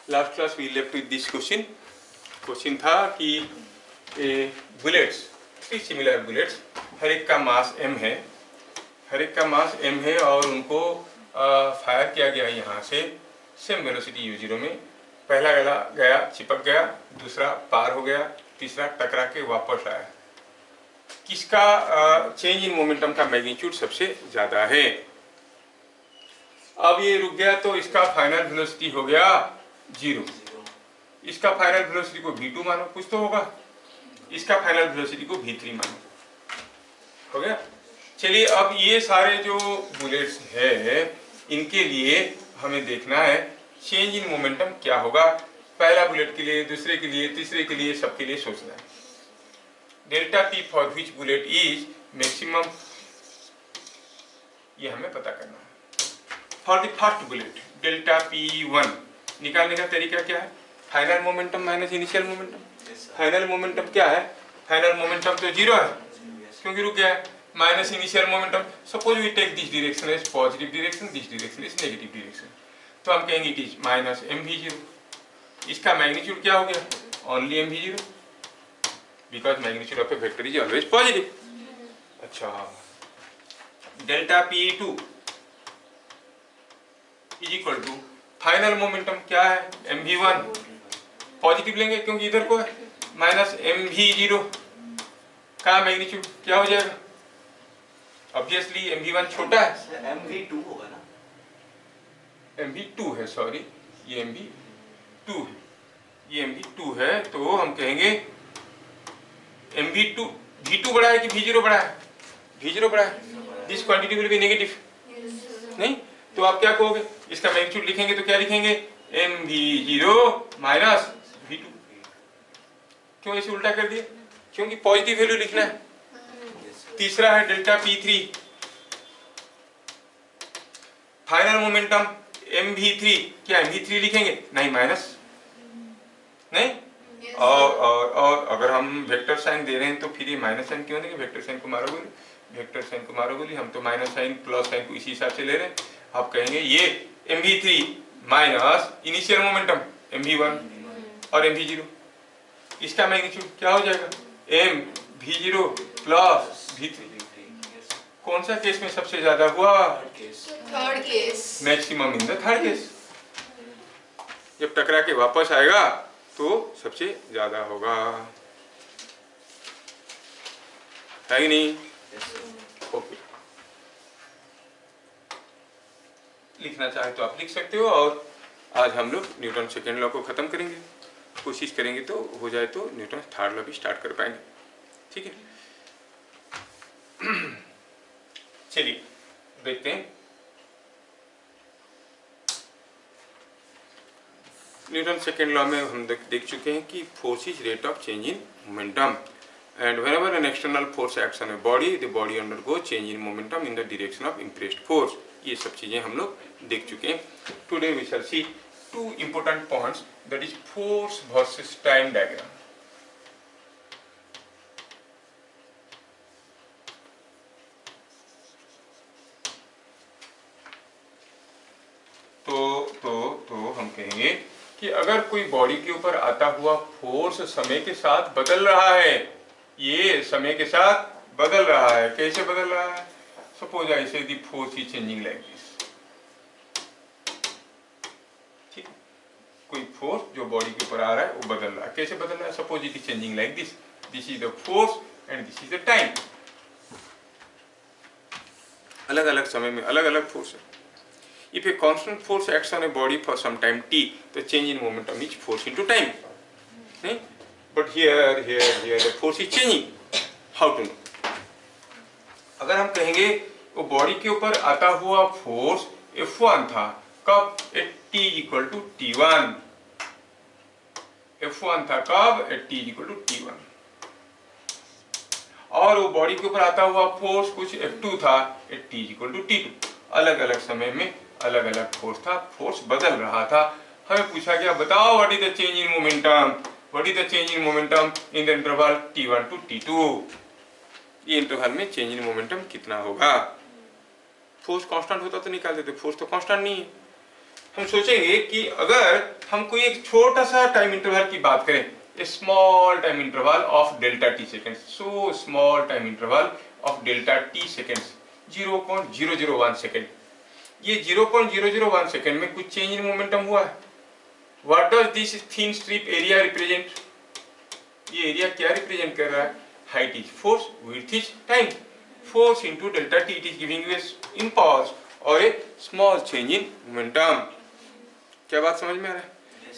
Last class we left with this question था कि bullets, three similar bullets, हर एक का मास m है, हर एक का मास m है और उनको फायर किया गया यहाँ से सेम वेलोसिटी u0 में। पहला गया चिपक गया, दूसरा पार हो गया, तीसरा टकरा के वापस आया। किसका चेंज इन मोमेंटम का मैग्नीट्यूड सबसे ज़्यादा है? अब ये रुक गया तो इसका फाइनल वेलोसिटी हो गया 0। इसका फाइनल वेलोसिटी को v2 मानो, कुछ तो होगा। इसका फाइनल वेलोसिटी को v3 मानो, हो गया। चलिए अब ये सारे जो बुलेट्स है इनके लिए हमें देखना है चेंज इन मोमेंटम क्या होगा। पहला बुलेट के लिए, दूसरे के लिए, तीसरे के लिए, सबके लिए सोचना है। Delta T for which bullet is maximum, ये हमें पता करना है। For the first bullet delta P1 निकालने का तरीका क्या है? Final momentum minus initial momentum. Final momentum क्या है? फाइनल मोमेंटम तो 0 है क्योंकि रुक गया है, minus initial momentum. Suppose we take this direction as positive direction, this direction is negative direction, तो हम कहेंगे इट इज माइनस mv0। इसका मैग्नीट्यूड क्या हो गया? Only mv0, because magnitude of a vector is always positive. अच्छा, delta P2 is equal to final momentum क्या है? mv1, पॉजिटिव लेंगे क्योंकि इधर को है, माइनस mv0 का मैग्नीट्यूड क्या हो जाएगा? ऑब्वियसली mv1 छोटा है, mv2 होगा ना, mv2 है, सॉरी ये mv2 है, ये mv2 है, तो हम कहेंगे mv2, v2 बड़ा है कि v0 बड़ा है? v0 बड़ा है। This quantity will be negative, नहीं? तो आप क्या कहोगे? इसका मैग्नीट्यूड लिखेंगे तो क्या लिखेंगे? mv0 minus v2। क्यों ऐसे उल्टा कर दिया? क्योंकि पॉजिटिव वैल्यू लिखना है। तीसरा है delta P3, final momentum mv3, क्या mv3 लिखेंगे? नहीं, माइनस, नहीं। और अगर हम वेक्टर साइन दे रहे हैं तो फिर ये माइनस साइन क्यों देंगे? वेक्टर साइन को मारोगे, वेक्टर साइन को मारोगे, हम तो माइनस साइन प्लस साइन को इसी हिसाब से ले रहे हैं। आप कहेंगे ये mv3 minus initial momentum mv1 और mv0, इसका मैग्नीट्यूड क्या हो जाएगा? mv0 plus v3। कौन सा केस में सबसे ज्यादा हुआ? Third case, maximum in the third case. जब टकरा के वापस आएगा तो सबसे ज्यादा होगा, है कि नहीं? ओके, लिखना चाहे तो आप लिख सकते हो। और आज हम लोग न्यूटन सेकेंड लॉ को खत्म करेंगे, कोशिश करेंगे तो हो जाए तो न्यूटन थर्ड लॉ भी स्टार्ट कर पाएंगे, ठीक है? चलिए देखते हैं। न्यूटन सेकेंड लॉ में हम देख चुके हैं कि force is rate of change in momentum, and whenever an external force acts on a body, the body undergo change in momentum in the direction of impressed force. ये सब चीजें हम लोग देख चुके हैं। Today we shall see two important points, that is force versus time diagram. तो हम कहेंगे कि अगर कोई बॉडी के ऊपर आता हुआ फोर्स समय के साथ बदल रहा है, ये समय के साथ बदल रहा है, कैसे बदल रहा है? सपोज आई से the force is changing like this, ठीक? कोई फोर्स जो बॉडी के ऊपर आ रहा है वो बदल रहा है, कैसे बदल रहा है? Suppose it is changing like this, this is the force and this is the time. अलग अलग समय में अलग अलग फोर्स है। If a constant force acts on a body for some time t, the change in momentum is force into time. But here the force is changing. How to know? अगर हम कहेंगे वो बॉडी के ऊपर आता हुआ force F1 था, कब? at t equal to t1। F1 था कब? at t equal to t1। और वो बॉडी के ऊपर आता हुआ फोर्स कुछ F2 था at t equal to t2। अलग अलग समय में अलग अलग फोर्स था, फोर्स बदल रहा था। हमें पूछा गया बताओ what is the change in momentum, what is the change in momentum in the interval t1 to t2। ये इंटरवल में चेंज इन मोमेंटम कितना होगा? फोर्स कांस्टेंट होता तो निकाल देते, फोर्स तो कांस्टेंट नहीं है। हम सोचेंगे कि अगर हम कोई एक छोटा सा टाइम इंटरवल की बात करें, a small time interval of delta T seconds, so small time interval of delta T seconds 0.001 second. ये 0.001 सेकेंड में कुछ चेंज इन मोमेंटम हुआ है। What does this thin strip area represent? ये एरिया क्या रिप्रेजेंट कर रहा है? Height is force, width is time, force into delta T, it is giving you impulse और ए स्मॉल चेंज इन मोमेंटम। क्या बात समझ में आ रहा है?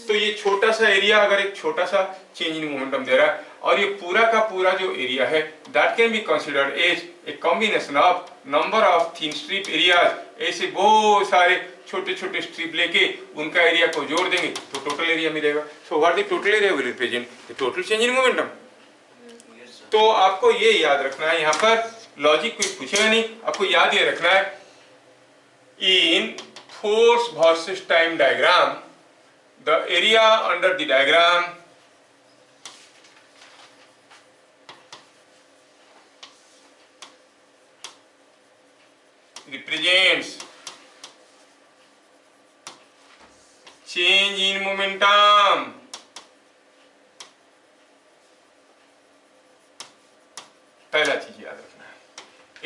तो ये छोटा सा एरिया अगर एक छोटा सा चेंज इन मोमेंटम दे रहा है, और ये पूरा का पूरा जो एरिया है that can be considered as a combination of number of thin strip areas. ऐसे बहुत सारे छोटे छोटे स्ट्रिप लेके उनका एरिया को जोड़ देंगे तो टोटल एरिया मिलेगा। So what the total area will represent the total change in momentum. तो आपको ये याद रखना है, यहाँ पर लॉजिक कोई पूछेगा नहीं, आपको याद ये रखना है in force versus time diagram the area under the diagram represents change in momentum। पहला चीज याद रखना है,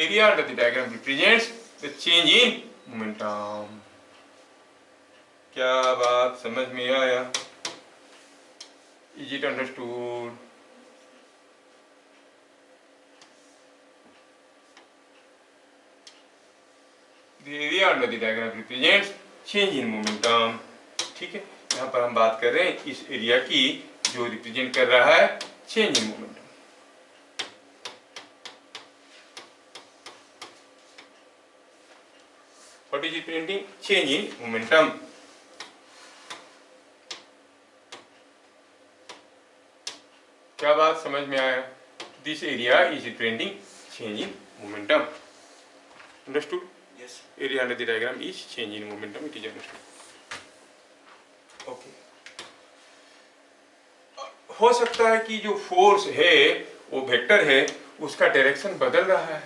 area under the diagram represents the change in momentum। क्या बात समझ में आया? Is it understood? The area under the diagram represents change in momentum। ठीक है, यहाँ पर हम बात कर रहे हैं इस एरिया की जो रिप्रेजेंट कर रहा है change in momentum. What is representing? Change in momentum। क्या बात समझ में आया? This area is representing change in momentum. Understood? Yes. Area under the diagram is change in momentum, it is understood. Okay, हो सकता है कि जो फोर्स है वो वेक्टर है, उसका डायरेक्शन बदल रहा है।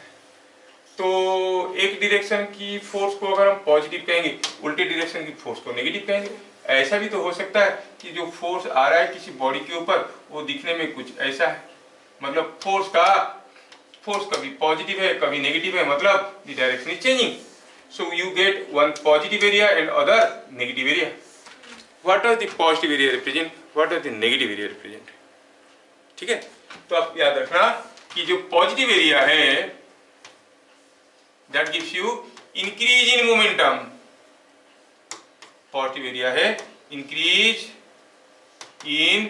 तो एक डायरेक्शन की फोर्स को अगर हम पॉजिटिव कहेंगे, उल्टे डायरेक्शन की फोर्स को नेगेटिव कहेंगे। ऐसा भी तो हो सकता है कि जो फोर्स आ रहा है किसी बॉडी के ऊपर वो दिखने में कुछ ऐसा है, मतलब फोर्स कभी पॉजिटिव है कभी नेगेटिव है, मतलब the direction is changing. So you get one positive area and other negative area. What does the positive area represent, what does the negative area represent? ठीक है, तो आप याद रखना कि जो पॉजिटिव एरिया है that gives you increase in momentum. Positive area है increase in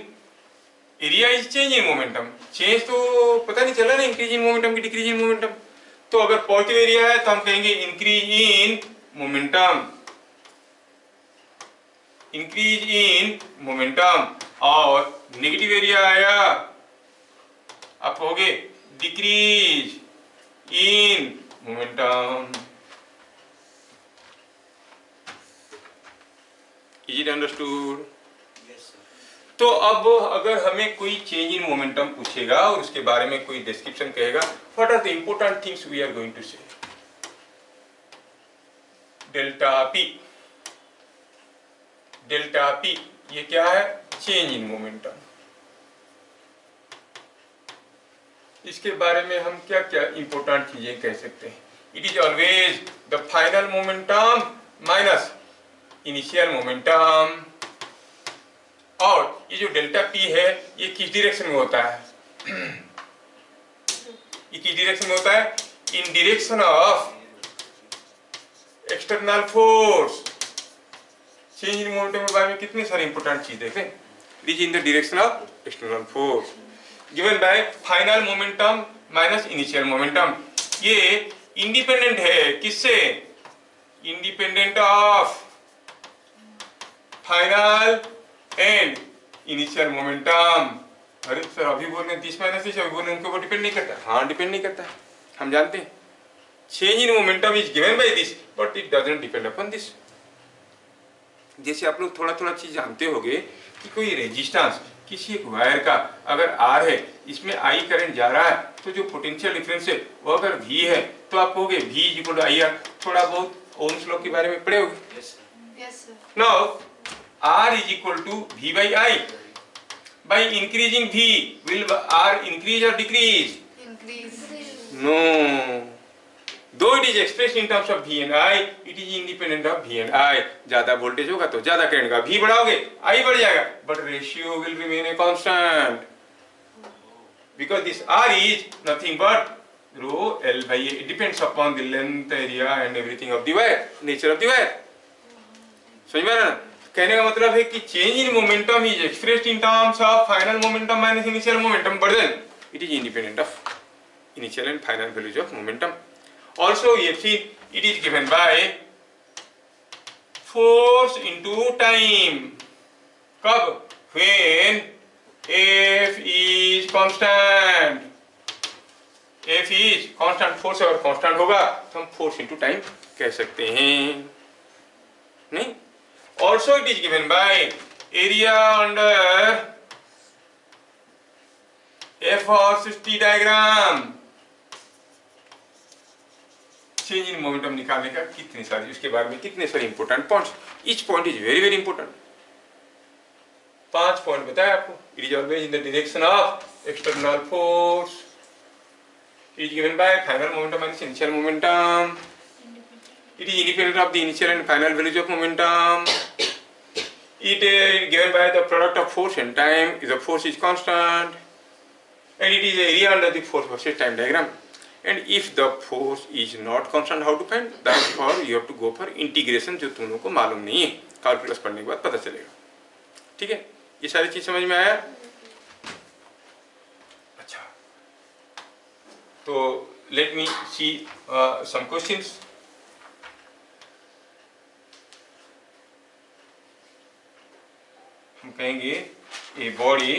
area is change in momentum. Change तो पता नहीं चला ना इंक्रीज इन मोमेंटम की डिक्रीज इन मोमेंटम। तो अगर पॉजिटिव एरिया है तो हम कहेंगे increase in momentum, increase in momentum. और नेगेटिव एरिया आया आप कहोगे decrease in momentum. Is it understood? Yes, sir. तो अब अगर हमें कोई चेंज इन मोमेंटम पूछेगा और उसके बारे में कोई डिस्क्रिप्शन कहेगा, what are the important things we are going to say? Delta P, delta P ये क्या है? Change in momentum. इसके बारे में हम क्या क्या इंपॉर्टेंट चीजें कह सकते हैं? It is always the final momentum minus initial momentum. और ये जो डेल्टा पी है ये किस डायरेक्शन में होता है? ये किस डायरेक्शन में होता है? इन direction of external force. Change in momentum के बारे में कितनी सारी इंपॉर्टेंट चीज देखें। It is in the direction of external force given by final momentum minus initial momentum. ये इंडिपेंडेंट है किससे? Independent of final and initial momentum. अरे सर अभी बोल रहे हैं 30 माइनस 30, अभी बोल रहे हैं उनके ऊपर डिपेंड नहीं करता। हाँ डिपेंड नहीं करता है, हम जानते हैं। Change in momentum is given by this but it doesn't depend upon this. जैसे आप लोग थोड़ा थोड़ा चीज जानते होंगे कि कोई रेजिस्टेंस किसी एक वायर का अगर आर है, इसमें आई करंट जा रहा है, तो जो पोटेंशियल डिफरेंस है वो अगर वी है तो आप कहोगे V is equal to I R. थोड़ा बहुत ओम्स लॉ के बारे में पढ़े होगे। Now R is equal to V by I. By increasing V, will R increase or decrease? Increase. No. Though it is expressed in terms of V and I, it is independent of V and I. ज्यादा voltage होगा तो ज्यादा current का V बढ़ाओगे I बढ़ जाएगा, but ratio will remain a constant because this R is nothing but rho L by A. It depends upon the length, area and everything of the wire, nature of the wire. समझ में आ रहा ना? कहने का मतलब है कि change in momentum is expressed in terms of final momentum minus initial momentum, but then it is independent of initial and final values of momentum. Also, we have seen it is given by force into time. कब? When F is constant. F is constant. force अगर constant होगा तो हम force into time कह सकते हैं, नहीं? Also, it is given by area under F और 60 diagram. चेंज इन मोमेंटम निकालने का कितने सारे, उसके बारे में कितने सारे important points. Each point is very very important. 5 point बताया आपको. It is always in the direction of external force. It is given by final momentum minus initial momentum. It is independent of the initial and final values of momentum. It is given by the product of force and time. If the force is constant and it is area under the force versus time diagram. And if the force is not constant, how to find? Therefore you have to go for integration, जो तुम लोगों को मालूम नहीं है, calculus पढ़ने के बाद पता चलेगा. ठीक है, ये सारी चीज समझ में आया? अच्छा, तो let me see some questions. हम कहेंगे a body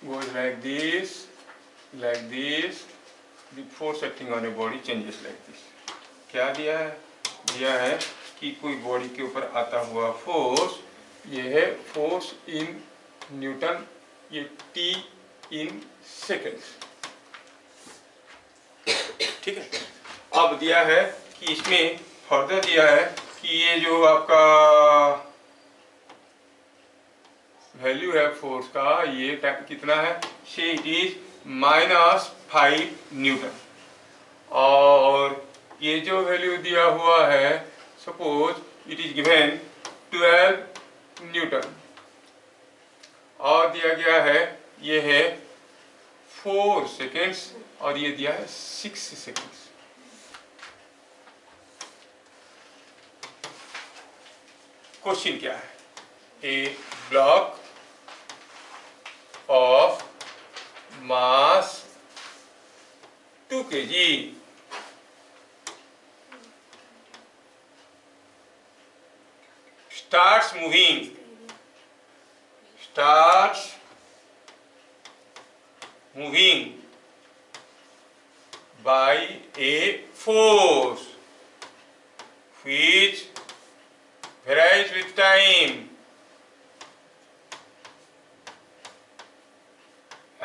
goes like this, the force acting on a body changes like this. क्या दिया है? दिया है कि कोई बॉडी के ऊपर आता हुआ फोर्स, ये है फोर्स इन न्यूटन, ये T इन सेकेंड्स. ठीक है. अब दिया है कि इसमें फर्दर दिया है कि ये जो आपका वैल्यू है फोर्स का, ये कितना है? से इट इज -5 न्यूटन. और ये जो वैल्यू दिया हुआ है, suppose it is given 12 Newton, और दिया गया है ये है 4 सेकेंड्स, और ये दिया है 6 सेकेंड्स. क्वेश्चन क्या है? ए block of mass 2 kg starts moving by a force which varies with time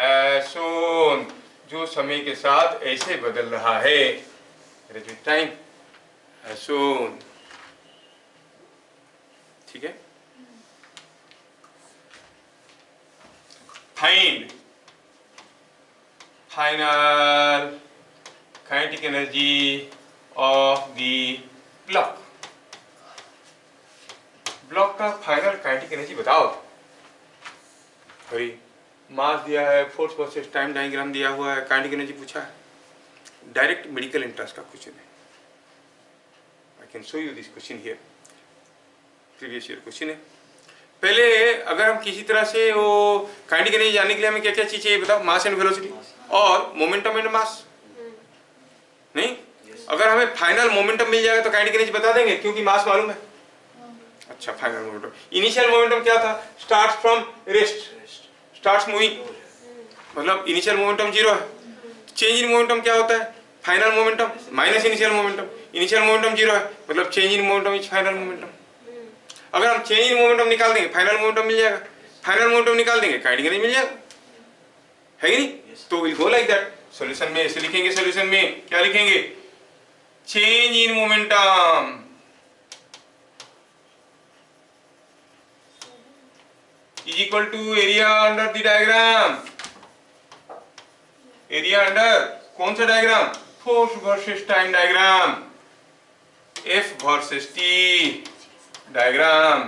as shown, जो समय के साथ ऐसे बदल रहा है, varies with time as shown. ठीक है. Find final kinetic energy of the block. Block का फाइनल काइनेटिक एनर्जी बताओ. हरी, मास दिया है, फोर्स वर्सेस टाइम डायग्राम दिया हुआ है, काइनेटिक एनर्जी पूछा है. डायरेक्ट मेडिकल इंटरेस्ट का क्वेश्चन है. I can show you this question here. Previous year question है. पहले अगर हम किसी तरह से वो काइनेटिक एनर्जी जानने के लिए हमें क्या क्या चीज चाहिए बताओ? मास एंड वेलोसिटी और मोमेंटम एंड मास. नहीं, अगर हमें फाइनल मोमेंटम मिल जाएगा तो काइनेटिक एनर्जी बता देंगे, क्योंकि मास मालूम है. अच्छा, फाइनल मोमेंटम. इनिशियल मोमेंटम क्या था? Start from rest, starts moving, मतलब इनिशियल मोमेंटम 0 है. चेंज इन मोमेंटम क्या होता है? Final momentum minus initial momentum. Initial momentum 0 है, मतलब change in momentum is final momentum. अगर हम चेंज इन मोमेंटम निकाल देंगे, फाइनल मोमेंटम मिल जाएगा. फाइनल मोमेंटम निकाल देंगे, काइनेटिक एनर्जी मिल जाएगा, है कि नहीं? तो will go like that. Solution में ऐसे लिखेंगे. सॉल्यूशन में क्या लिखेंगे? Change in momentum is equal to area under the diagram. Area under कौन सा diagram? Force versus time diagram, F versus T diagram.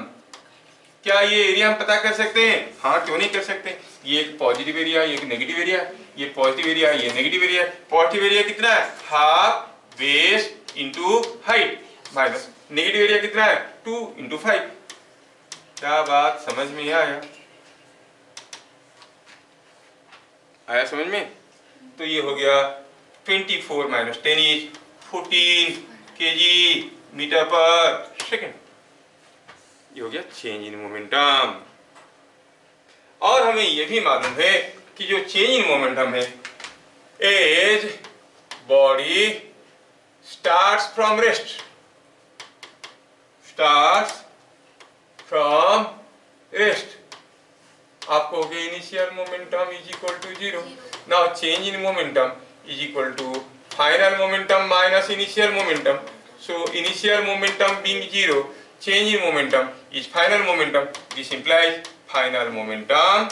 क्या ये एरिया हम पता कर सकते हैं? हाँ, क्यों नहीं कर सकते। ये एक पॉजिटिव एरिया, ये एक नेगेटिव एरिया, ये पॉजिटिव एरिया, ये नेगेटिव एरिया। पॉजिटिव एरिया कितना है? Half base into height, minus negative area कितना है? 2 इंटू 5। क्या बात समझ में आया? आया समझ में? तो ये हो गया 24 minus 10 is 14 kg metre per second. ये हो गया चेंज इन मोमेंटम। और हमें यह भी मालूम है कि जो चेंज इन मोमेंटम है, as body starts from rest, starts from rest, आपको हो गया initial momentum is equal to 0। Now change in momentum is equal to final momentum minus initial momentum. So initial momentum being 0, change in momentum is final momentum. This implies final momentum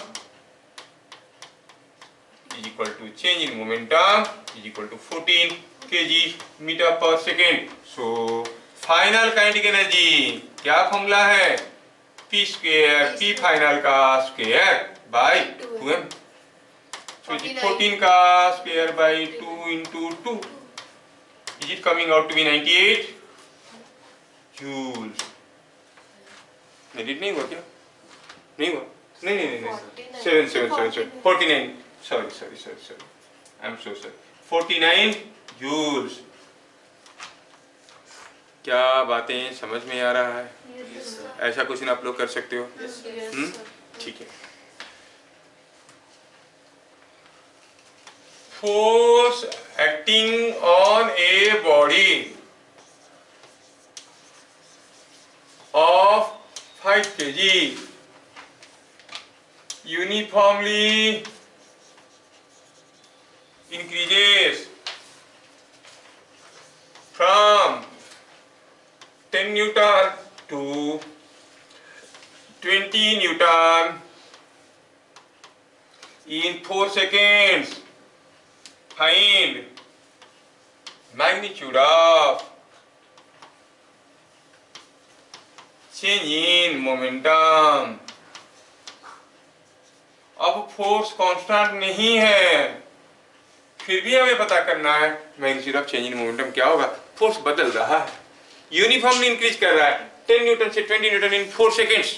is equal to change in momentum is equal to 14 kg meter per second. So final kinetic energy क्या formula है? P square, P final का square by 2m. So 14 का square by 2 into 2. Is it coming out to be 98 joules? Edit नहीं हुआ क्या? नहीं हुआ? नहीं 7 49 sorry I am so sorry 49 joules. क्या बातें समझ में आ रहा है? ऐसा क्वेश्चन आप लोग कर सकते हो? ठीक है। Force acting on a body of 5 kg uniformly increases from 10 Newton to 20 Newton in 4 seconds. Find magnitude of change in momentum. अब फोर्स कांस्टेंट नहीं है, फिर भी हमें पता करना है magnitude of change in momentum क्या होगा। फोर्स बदल रहा है, यूनिफॉर्मली इंक्रीज कर रहा है 10 न्यूटन से 20 न्यूटन इन 4 सेकेंड्स।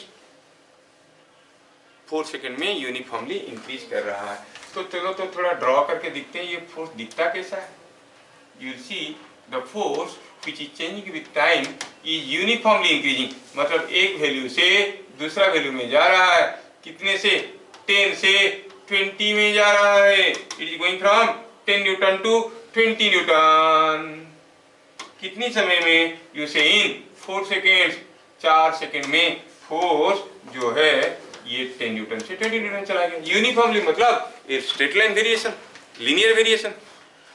4 सेकेंड में यूनिफॉर्मली इंक्रीज कर रहा है। तो चलो तो थोड़ा ड्रॉ करके दिखते हैं ये फोर्स दिखता कैसा है। You see the force which is changing with time is uniformly increasing, मतलब एक वैल्यू से दूसरा वैल्यू में जा रहा है। कितने से? 10 से 20 में जा रहा है। It is going from 10 Newton to 20 Newton. कितनी समय में? You say in 4 seconds, 4 second में फोर्स जो है ये 10 न्यूटन से 20 न्यूटन चला गया। यूनिफॉर्मली मतलब straight line variation, linear variation.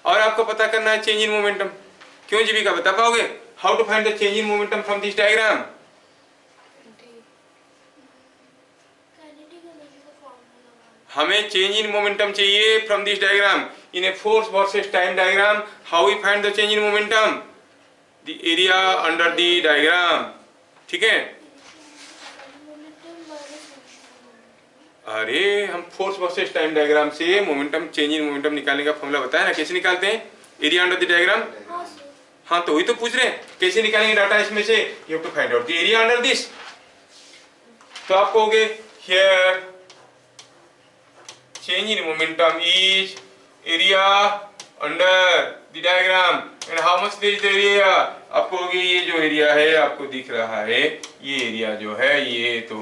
और आपको पता करना है चेंज इन मोमेंटम। क्यों जीविका बता पाओगे? How to find the change in momentum from this diagram? हमें चेंज इन मोमेंटम चाहिए from this diagram in a force versus time diagram. How we find the change in momentum? The area under the diagram. ठीक है। अरे हम force versus time diagram से momentum change in momentum निकालने का formula बताया ना। कैसे निकालते हैं? Area under the diagram. हाँ तो वही तो पूछ रहे हैं, कैसे निकालेंगे डाटा इसमें से? You have to find out the area under this. तो आप कहोगे here change in momentum is area under the diagram and how much is the area. आप कहोगे ये जो एरिया है आपको दिख रहा है, ये एरिया जो है ये तो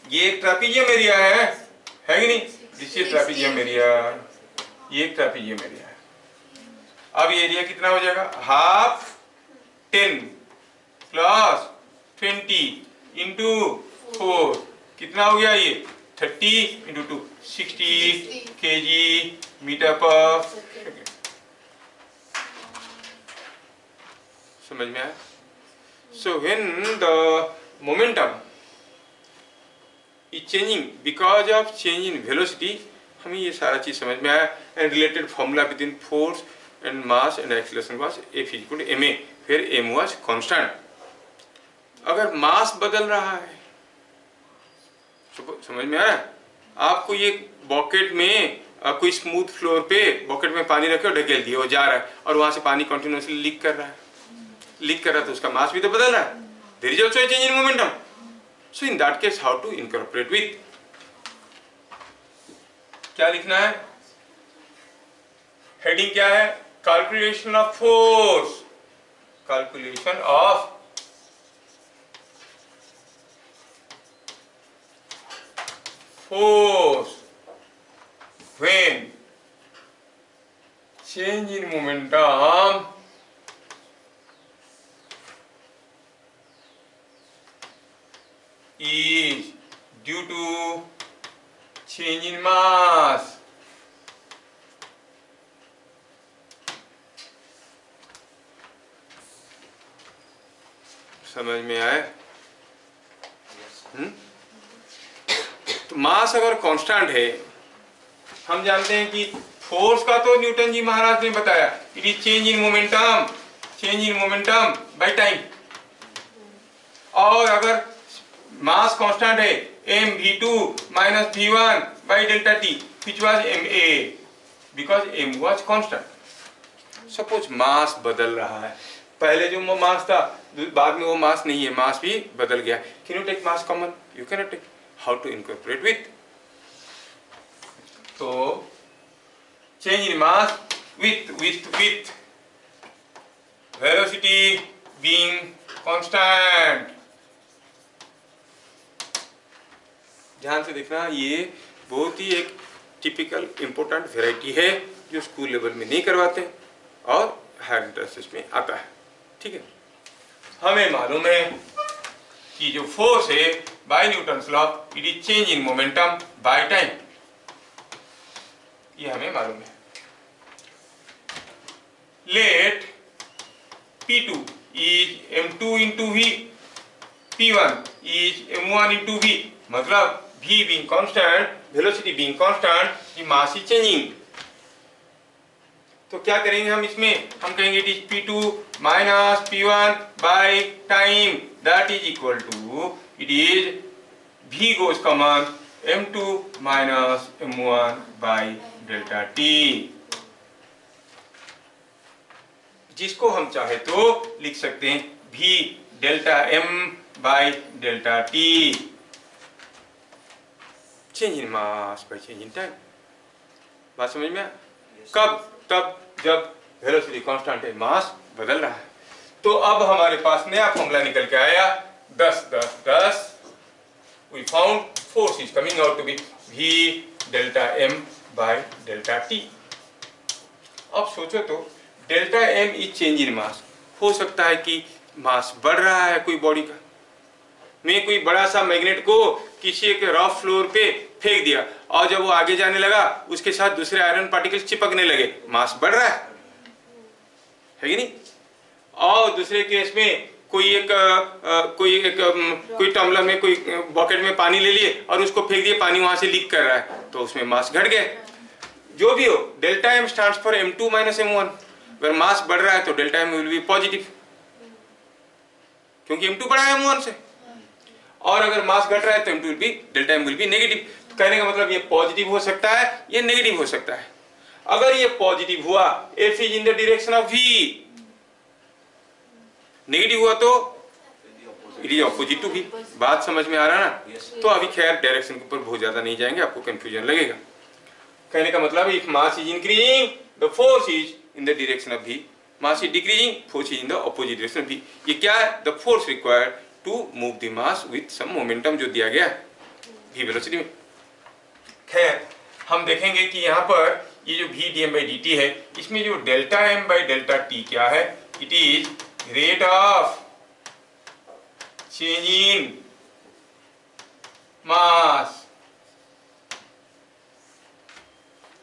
ये एक ट्रापीजियम एरिया है कि नहीं? दिस इज ट्रापीजियम एरिया, ये एक ट्रापीजियम एरिया है। अब ये एरिया कितना हो जाएगा? हाफ 10 प्लस 20 इंटू 4 कितना हो गया? ये 30 into 2 60 kg metre per second. समझ में आया? So when the momentum is changing because of change in velocity, हमें ये सारा चीज समझ में आया। And related formula between force and mass and acceleration was F equal to ma, फिर m वाज कांस्टेंट। अगर मास बदल रहा है, समझ में आ रहा है? आपको ये बॉकेट में कोई स्मूथ फ्लोर पे बॉकेट में पानी रखे और ढकेल दिए, वो जा रहा है और वहां से पानी कंटिन्यूअसली लीक कर रहा है, तो उसका मास भी तो बदल रहा है। There is also a change in momentum. So in that case how to incorporate with, क्या लिखना है? हेडिंग क्या है? Calculation of force, calculation of force when change in momentum is due to change in mass. समझ में आए? तो मास अगर कांस्टेंट है, हम जानते हैं कि फोर्स का तो न्यूटन जी महाराज ने बताया, it is change in momentum by time. और अगर मास कांस्टेंट है mv2 minus v1 by delta t which was ma because m was constant। Suppose mass बदल रहा है, पहले जो मास था बाद में वो मास नहीं है, मास भी बदल गया। Can you take mass common? You can take. How to incorporate with? तो change in mass with velocity being constant। ध्यान से देखना, ये बहुत ही एक टिपिकल इंपॉर्टेंट वैरायटी है जो स्कूल लेवल में नहीं करवाते और हायर इंटरेस्ट में आता है। ठीक है, हमें मालूम है कि जो फोर्स है by Newton's law it is change in momentum by time, ये हमें मालूम है। Let P2 is m2 into v, P1 is m1 into v, मतलब v being constant, velocity being constant, the mass is changing। तो क्या करेंगे हम इसमें? हम कहेंगे it is P2 minus P1 by time, that is equal to, it is v goes common, m2 minus m1 by delta t, जिसको हम चाहे तो लिख सकते हैं v delta m by delta t, change in mass by change in time. बात समझ में? कब? तब जब वेलोसिटी कांस्टेंट है, मास बदल रहा है। तो अब हमारे पास नया फॉर्मूला निकल के आया 10 10 10। We found force is coming out to be v delta m by delta t। अब सोचो तो delta m is change in mass. हो सकता है कि मास बढ़ रहा है कोई बॉडी का, मैं कोई बड़ा सा मैग्नेट को किसी एक रफ फ्लोर पे फेंक दिया और जब वो आगे जाने लगा उसके साथ दूसरे आयरन पार्टिकल्स चिपकने लगे, मास बढ़ रहा है कि नहीं? और दूसरे केस में कोई टम्बलर में कोई बकेट में पानी ले लिए और उसको फेंक दिए, पानी वहां से लीक कर रहा है, तो उसमें मास घट गया। जो भी हो, delta m stands for m2 minus m1। अगर मास बढ़ रहा है तो delta m will be positive, क्योंकि m2 बड़ा है m1 से, और अगर मास घट रहा है तो delta m will be negative. तो कहने का मतलब ये पॉजिटिव हो सकता है, ये नेगेटिव हो सकता है। अगर ये पॉजिटिव हुआ, F is in the direction of v, negative हुआ तो it is opposite to v। बात समझ में आ रहा है ना? तो अभी खैर डायरेक्शन के ऊपर बहुत ज्यादा नहीं जाएंगे, आपको कंफ्यूजन लगेगा। कहने का मतलब if mass is increasing the force is in the direction of v, mass is decreasing force is in the opposite direction of v। ये क्या है? The force required to move the mass with some momentum जो दिया गया है v velocity में। खैर हम देखेंगे कि यहाँ पर ये जो v dm by dt है, इसमें जो delta m by delta t क्या है? It is rate of change in mass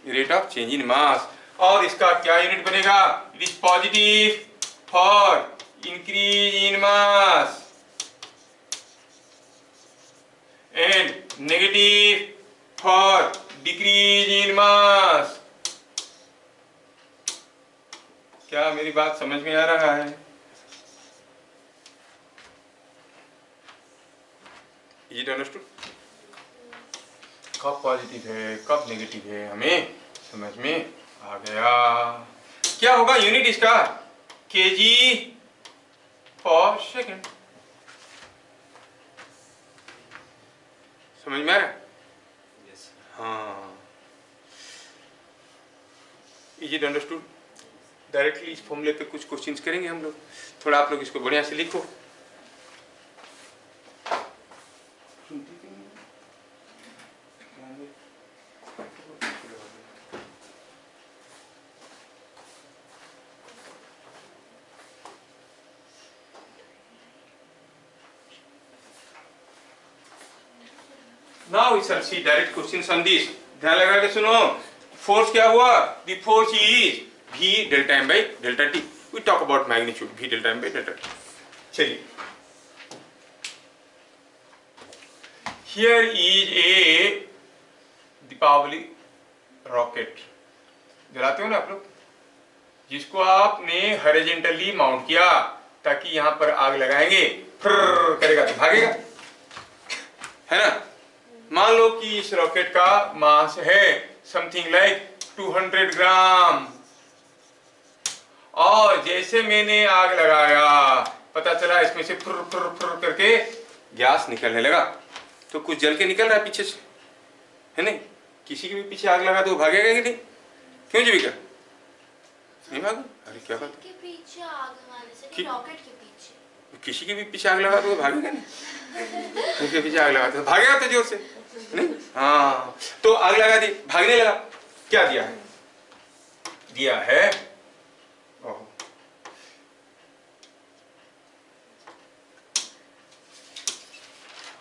rate of change in mass. और इसका क्या यूनिट बनेगा? It is positive for increase in mass and negative for decrease in mass. क्या मेरी बात समझ में आ रहा है? Is it understood? कब पॉजिटिव है कब नेगेटिव है हमें समझ में आ गया। क्या होगा यूनिट इसका? केजी पर सेकेंड। समझ में आ रहा है? हाँ, इज इट अंडरस्टूड? डायरेक्टली इस फॉर्मूले पे कुछ क्वेश्चंस करेंगे हम लोग। थोड़ा आप लोग इसको बढ़िया से लिखो। Now we shall see direct questions on this. ध्यान लगा के सुनो। फोर्स क्या हुआ? The force is V delta m by delta t. We talk about magnitude V delta m by delta t. चलिए, here is a Deepawali rocket जलाते हो ना आप लोग, जिसको आपने हॉरिजॉन्टली माउंट किया ताकि यहाँ पर आग लगाएंगे, फ्र करेगा तो भागेगा, है ना। मान लो कि इस रॉकेट का मास है समथिंग लाइक 200 ग्राम, और जैसे मैंने आग लगाया पता चला इसमें से फुर फुर फुर करके गैस निकलने लगा। तो कुछ जल के निकल रहा है पीछे से, है नहीं? किसी के भी पीछे आग लगा तो वो भागेगा कि नहीं? क्यों जीविका? नहीं भागो? अरे क्या बात है? पीछे आग लगाने से नहीं, रॉकेट के पीछे। किसी के भी पीछे आग लगा तो वो भागेगा नहीं? उनके पीछे आग लगा तो भागेगा तो जोर से, नहीं? हाँ, तो आग लगा दी, भागने लगा। क्या दिया है? दिया है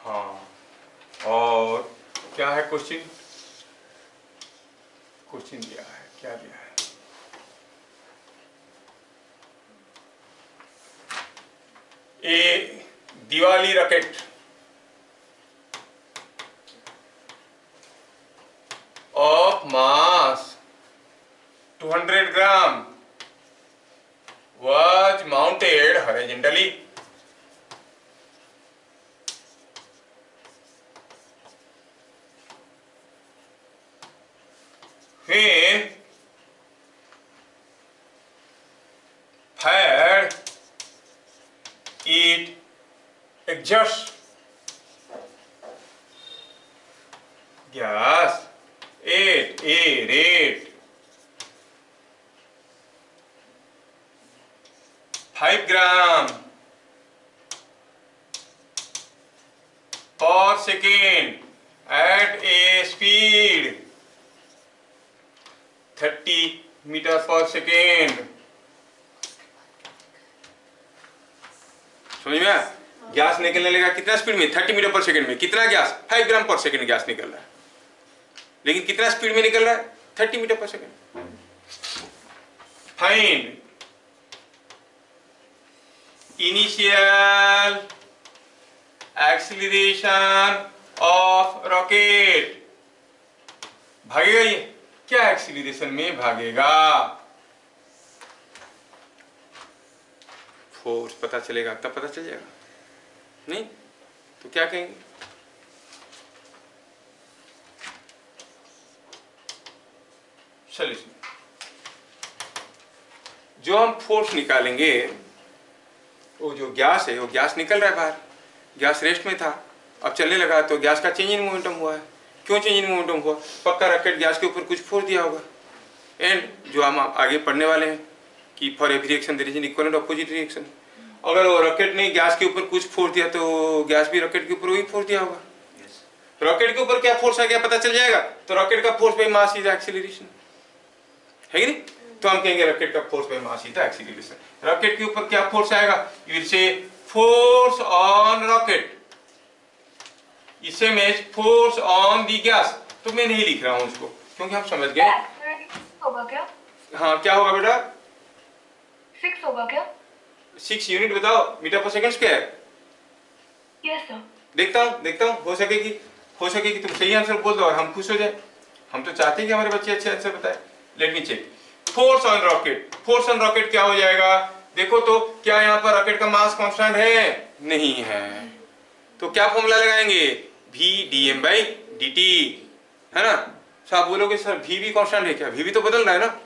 हाँ। और क्या है क्वेश्चन? क्वेश्चन दिया है, क्या दिया है? ए Diwali rocket of mass 200 gram was mounted horizontally when fired it exhausts gas at a rate 5 gram per second at a speed 30 meter per second। समझ में आया? गैस निकलने लगा कितना स्पीड में? 30 मीटर पर सेकंड में। कितना गैस? 5 ग्राम पर सेकंड गैस निकल रहा है, लेकिन कितना स्पीड में निकल रहा है? 30 metre per second. Find initial acceleration of rocket. भागेगा ये? क्या एक्सीलरेशन में भागेगा? फोर्स पता चलेगा तब पता चल जाएगा, नहीं तो क्या कहेंगे? चलिए, जो हम फोर्स निकालेंगे, वो जो गैस है वो गैस निकल रहा है बाहर, गैस रेस्ट में था, अब चलने लगा तो गैस का चेंज इन मोमेंटम हुआ है। क्यों चेंज इन मोमेंटम हुआ? पक्का रॉकेट गैस के ऊपर कुछ फोर्स दिया होगा। एंड जो हम आगे पढ़ने वाले हैं कि for every reaction there is an equal and opposite reaction. अगर वो रॉकेट ने गैस के ऊपर कुछ फोर्स दिया तो गैस भी रॉकेट के ऊपर वही फोर्स दिया होगा। रॉकेट के ऊपर क्या फोर्स आ गया पता चल जाएगा। तो रॉकेट का force by mass is acceleration, है कि नहीं? तो हम कहेंगे रॉकेट का force by mass is acceleration. Rocket के ऊपर क्या फोर्स आएगा? You will say force on rocket, इसे में फोर्स ऑन दी गैस। तो मैं नहीं लिख रहा हूं उसको क्योंकि हम समझ गए होगा क्या? हाँ क्या होगा बेटा? 6 होगा क्या? 6 यूनिट बताओ metre per second square. Yes sir. देखता हूँ हो सके कि तुम सही आंसर बोल दो और हम खुश हो जाए। हम तो चाहते हैं कि हमारे बच्चे अच्छे आंसर बताए। Let me check. Force on rocket क्या हो जाएगा? देखो तो क्या यहाँ पर रॉकेट का मास कांस्टेंट है? नहीं है। तो क्या फॉर्मूला लगाएंगे? v dm/dt, है ना? तो आप बोलोगे सर v भी कांस्टेंट है क्या? v भी तो बदल रहा है ना।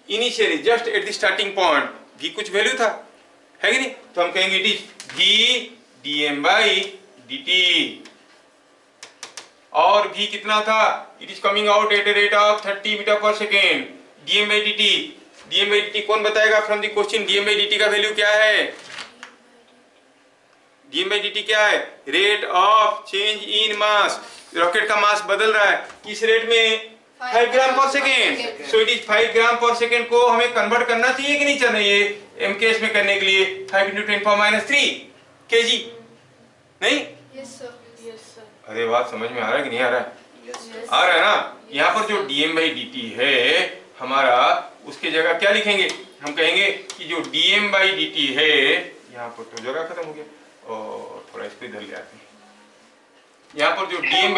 Initially just at the starting point v कुछ वैल्यू था, है कि नहीं? तो हम कहेंगे इट इज v dm/dt। और v कितना था? It is coming out at a rate of 30 metre per second. dm/dt कौन बताएगा फ्रॉम द क्वेश्चन? dm/dt का वैल्यू क्या है? dm/dt क्या है? Rate of change in mass. Rocket का मास बदल रहा है किस रेट में? 5 ग्राम पर सेकेंड। सो इट इज 5 ग्राम पर सेकेंड को हमें कन्वर्ट करना चाहिए कि नहीं चाहिए? एमकेएस में करने के लिए 5 × 10⁻³ kg, नहीं? Yes sir. अरे बात समझ में आ रहा है कि नहीं आ रहा है? Yes. आ रहा है ना? यहाँ पर जो dm/dt है हमारा, उसके जगह क्या लिखेंगे? हम कहेंगे कि जो dm/dt है, यहाँ पर तो जगह खत्म हो गया और थोड़ा इसको इधर ले आते हैं। यहाँ पर जो dm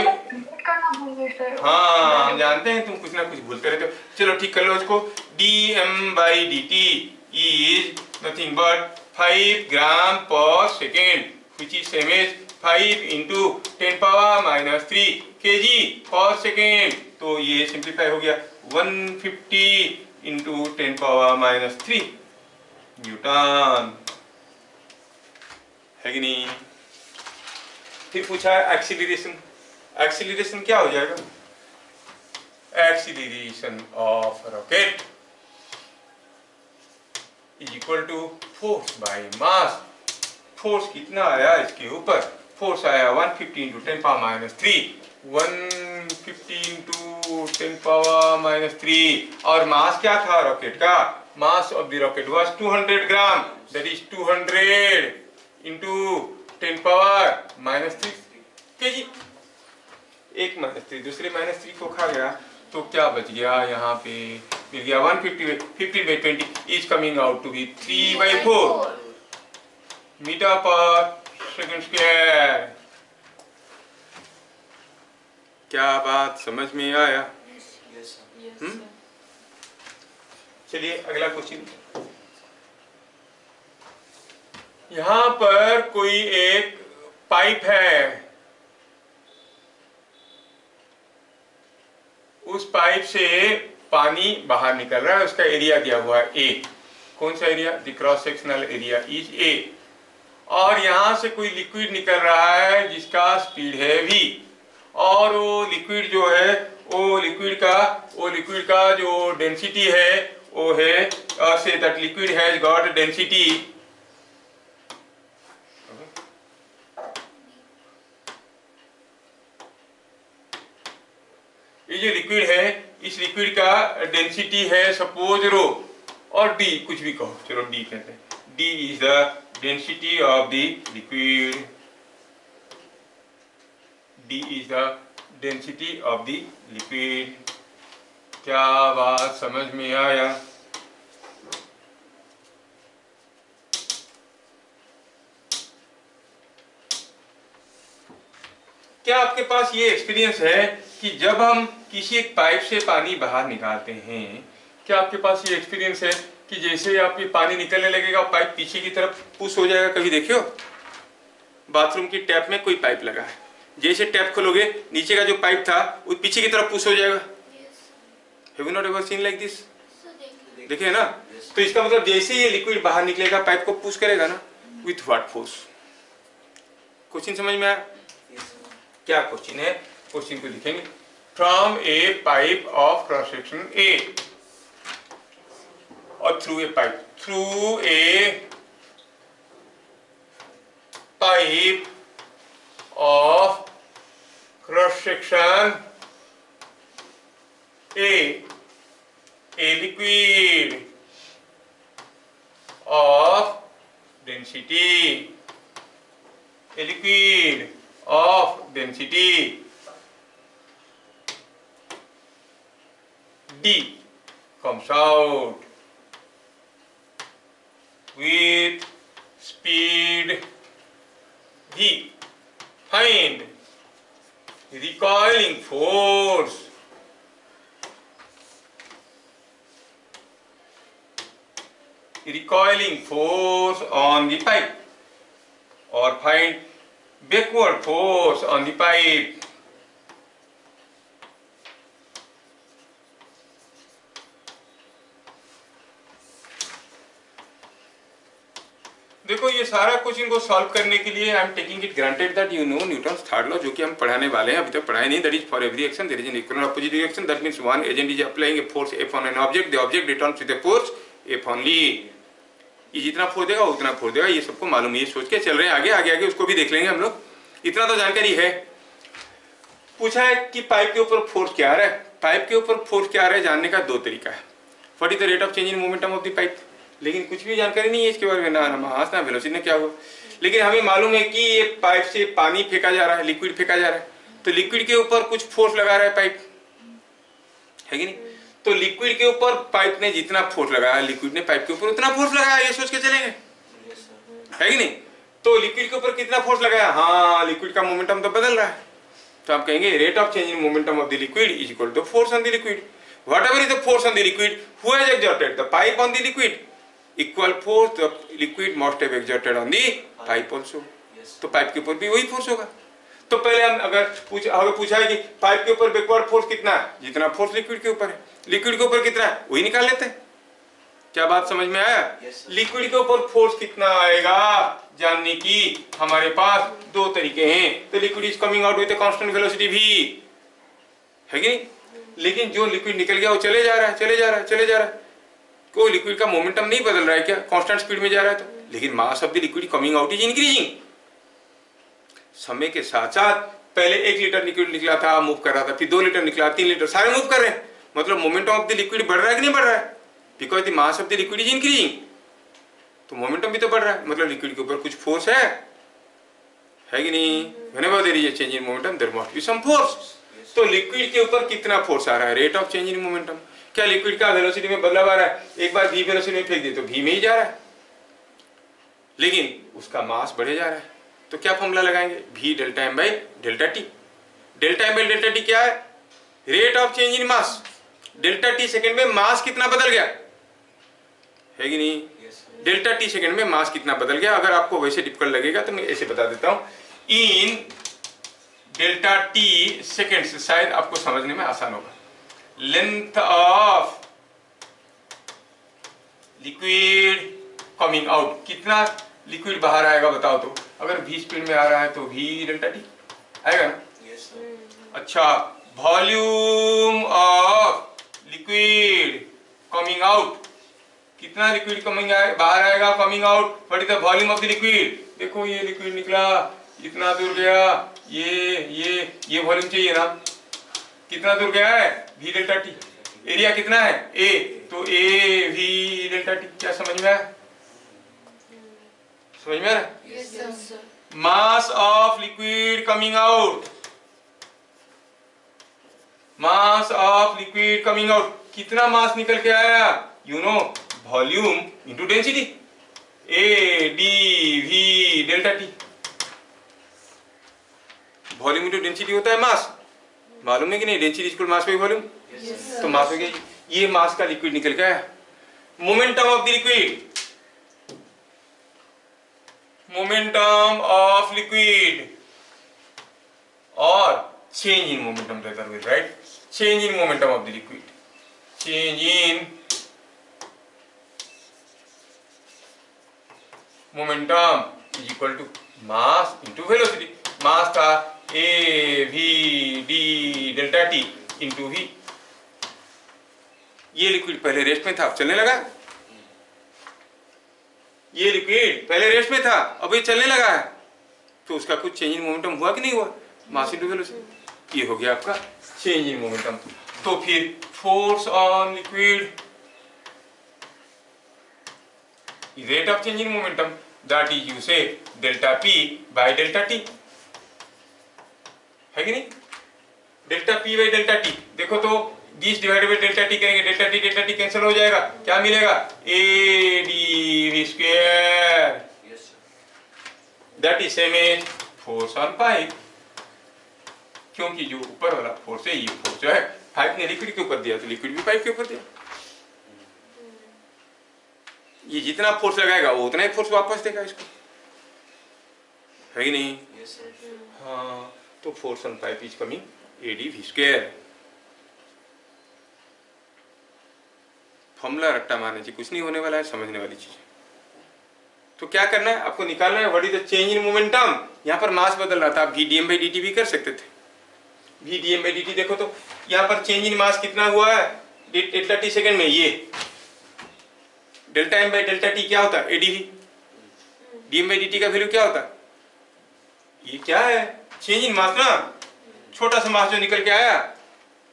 करना भूल गए सर। हाँ हम जानते हैं तुम कुछ ना कुछ भूलते रहते हो। चलो ठीक कर लो इसको। dm/dt is nothing but 5 ग्राम पर second, which is same as 5 × 10⁻³ kg पर सेकेंड। तो ये सिंप्लीफाई हो गया 150 × 10⁻³ न्यूटन, है कि नहीं? फिर पूछा है एक्सीलरेशन क्या हो जाएगा? Acceleration of rocket is equal to force by mass. Force कितना आया इसके ऊपर? फोर्स आया 150 × 10⁻³ 150 × 10⁻³ और मास क्या था रॉकेट का? Mass of the rocket was 200 gram, that is 200 × 10⁻³ kg। एक -3 दूसरे -3 को खा गया तो क्या बच गया? यहाँ पे मिल गया 150/20 is coming out to be 3/4 metre per second square. क्या बात समझ में आया? चलिए अगला क्वेश्चन। यहाँ पर कोई एक पाइप है, उस पाइप से पानी बाहर निकल रहा है, उसका एरिया दिया हुआ है A। कौन सा area? The cross sectional area is A। और यहां से कोई लिक्विड निकल रहा है जिसका स्पीड है v, और वो लिक्विड जो है वो लिक्विड का जो डेंसिटी है वो है say that liquid has got density ये जो लिक्विड है इस लिक्विड का डेंसिटी है सपोज रो और d कुछ भी कहो, चलो d कहते हैं। d is the density of the liquid. d is the density of the liquid. क्या बात समझ में आया? क्या आपके पास ये एक्सपीरियंस है कि जब हम किसी एक पाइप से पानी बाहर निकालते हैं, क्या आपके पास ये एक्सपीरियंस है कि जैसे आप ये पानी निकलने लगेगा पाइप पीछे की तरफ पुश हो जाएगा? कभी देखियो बाथरूम की टैप में कोई पाइप लगा है, जैसे टैप खोलोगे नीचे का जो पाइप था वो पीछे की तरफ पुश हो जाएगा। Have you not ever seen like this? देखिए ना, तो इसका मतलब जैसे ये लिक्विड बाहर निकलेगा पाइप को पुश करेगा ना, विथ व्हाट फोर्स? क्वेश्चन समझ में आया? क्या क्वेश्चन है? क्वेश्चन को लिखेंगे। From a pipe of cross section A और through a pipe of cross section a liquid of density T comes out with speed v. Find recoiling force on the pipe, or find backward force on the pipe. देखो ये सारा कुछ इनको solve करने के लिए I am taking it granted that you know Newton's third law, जो कि हम पढ़ाने वाले हैं, अभी तक पढ़ाए नहीं। That is for every action there is an equal and opposite reaction, that means one agent is applying a force F on an object, the object returns with a force F only. ये जितना force देगा उतना force देगा, ये सबको मालूम है, ये सोच के चल रहे हैं। आगे आगे आगे उसको भी देख लेंगे हम लोग, इतना तो जानकारी है। पूछा है कि पाइप के ऊपर फोर्स क्या आ रहा है। पाइप के ऊपर फोर्स क्या आ रहा है जानने का दो तरीका है। What is the rate of change in momentum of the pipe, लेकिन कुछ भी जानकारी नहीं है इसके बारे में, ना मास ना वेलोसिटी ना क्या हुआ। लेकिन हमें मालूम है कि ये पाइप से पानी फेंका जा रहा है, लिक्विड फेंका जा रहा है, तो लिक्विड के ऊपर कुछ फोर्स लगा रहा है पाइप, है कि नहीं। तो लिक्विड के ऊपर पाइप ने जितना फोर्स लगाया, लिक्विड ने पाइप के ऊपर उतना फोर्स लगाया, ये सोच के चलेंगे, है कि नहीं। तो लिक्विड के ऊपर कितना फोर्स लगाया, हाँ लिक्विड का मोमेंटम तो बदल रहा है, तो आप कहेंगे rate of change in momentum of the liquid is equal to force on the liquid. Whatever is the force on the liquid, who has exerted? The pipe on the liquid. Equal force the liquid must have exerted on the pipe also. तो pipe के ऊपर भी वही force होगा। तो पहले हम अगर पूछा है कि पाइप के ऊपर बैकवर्ड फोर्स कितना है, जितना फोर्स लिक्विड के ऊपर है, लिक्विड के ऊपर कितना है वही निकाल लेते हैं। क्या बात समझ में आया? लिक्विड के ऊपर फोर्स कितना आएगा जानने की हमारे पास दो तरीके हैं। तो liquid is coming out with a constant velocity v, है कि नहीं। लेकिन जो लिक्विड निकल गया वो चले जा रहा है, चले जा रहा है, चले जा रहा है, कोई लिक्विड का मोमेंटम नहीं बदल रहा है क्या, कांस्टेंट स्पीड में जा रहा है तो। लेकिन mass of the liquid coming out is increasing. समय के साथ साथ पहले 1 लीटर लिक्विड निकला था, मूव कर रहा था, फिर 2 लीटर निकला, 3 लीटर, सारे मूव कर रहे हैं। मतलब मोमेंटम ऑफ द लिक्विड बढ़ रहा है कि नहीं बढ़ रहा है, because the mass of the liquid is increasing. तो मोमेंटम भी तो बढ़ रहा है, मतलब लिक्विड के ऊपर कुछ फोर्स है कि नहीं। Whenever there is a change in momentum there must be some force. तो लिक्विड के ऊपर कितना फोर्स आ रहा है, rate of change in momentum. क्या लिक्विड का वेलोसिटी में बदलाव आ रहा है, एक बार v वेलोसिटी में फेंक दे तो v में ही जा रहा है, लेकिन उसका मास बढ़े जा रहा है। तो क्या फॉर्मूला लगाएंगे, v delta m by delta T. Delta m by delta T क्या है, rate of change in mass. Delta T second में मास कितना बदल गया, है कि नहीं। डेल्टा टी सेकेंड में मास कितना बदल गया। अगर आपको वैसे डिफिकल्ट लगेगा तो मैं ऐसे बता देता हूं, इन डेल्टा टी सेकेंड से शायद आपको समझने में आसान होगा। Length of liquid coming out, कितना लिक्विड बाहर आएगा बताओ तो। अगर v स्पीड में आ रहा है तो v डेल्टा टी आएगा ना। अच्छा, volume of liquid coming out, कितना लिक्विड कमिंग बाहर आएगा, coming out. What is the volume of the liquid. देखो ये लिक्विड निकला, इतना दूर गया, ये वॉल्यूम चाहिए ना, कितना दूर गया है v डेल्टा टी। एरिया कितना है a, तो a v डेल्टा टी। क्या समझ में आया, समझ में आ रहा है। Mass of liquid coming out, mass of liquid coming out, कितना मास निकल के आया, you know volume into density, a d v delta T. Volume into density होता है मास, मालूम है कि नहीं। Density equal mass by volume, तो मास हो गया, ये मास का लिक्विड निकल के आया। Momentum of the liquid, momentum of liquid और change in momentum rather will right, change in momentum of the liquid, change in momentum is equal to mass into velocity. Mass था a v d delta t into v। ये liquid पहले rest में था, अब चलने लगा। ये liquid पहले रेस्ट में था, अब ये चलने लगा है, तो उसका कुछ चेंज इन मोमेंटम हुआ कि नहीं हुआ, मास इंटू वेलोसिटी। ये हो गया आपका चेंज इन मोमेंटम। तो फिर force on liquid rate of change in momentum, that is you say delta p by delta t, है कि नहीं। Delta p by delta t। देखो तो this divided by delta T करेंगे, डेल्टा टी कैंसिल हो जाएगा, क्या मिलेगा? A D V square, that is same as force on pipe, क्योंकि जो ऊपर वाला फोर्स है, ये फोर्स जो है पाइप ने लिक्विड के ऊपर दिया तो लिक्विड भी पाइप के ऊपर दिया, ये जितना फोर्स लगाएगा वो उतना ही फोर्स वापस देगा इसको, है कि नहीं? हाँ, तो force on pipe is coming A D V square. Formula रट्टा मारने से कुछ नहीं होने वाला है, समझने वाली चीज। तो क्या करना है आपको, निकालना है what is the change in momentum. यहाँ पर मास बदल रहा था, आप V D M by D T भी कर सकते थे, V D M by D T. देखो तो यहाँ पर चेंज इन मास कितना हुआ है डेल्टा टी सेकेंड में, ये delta M by delta T क्या होता है? A D V. D M by D T का वैल्यू क्या होता है? ये क्या है? चेंज इन मास ना, छोटा सा मास जो निकल के आया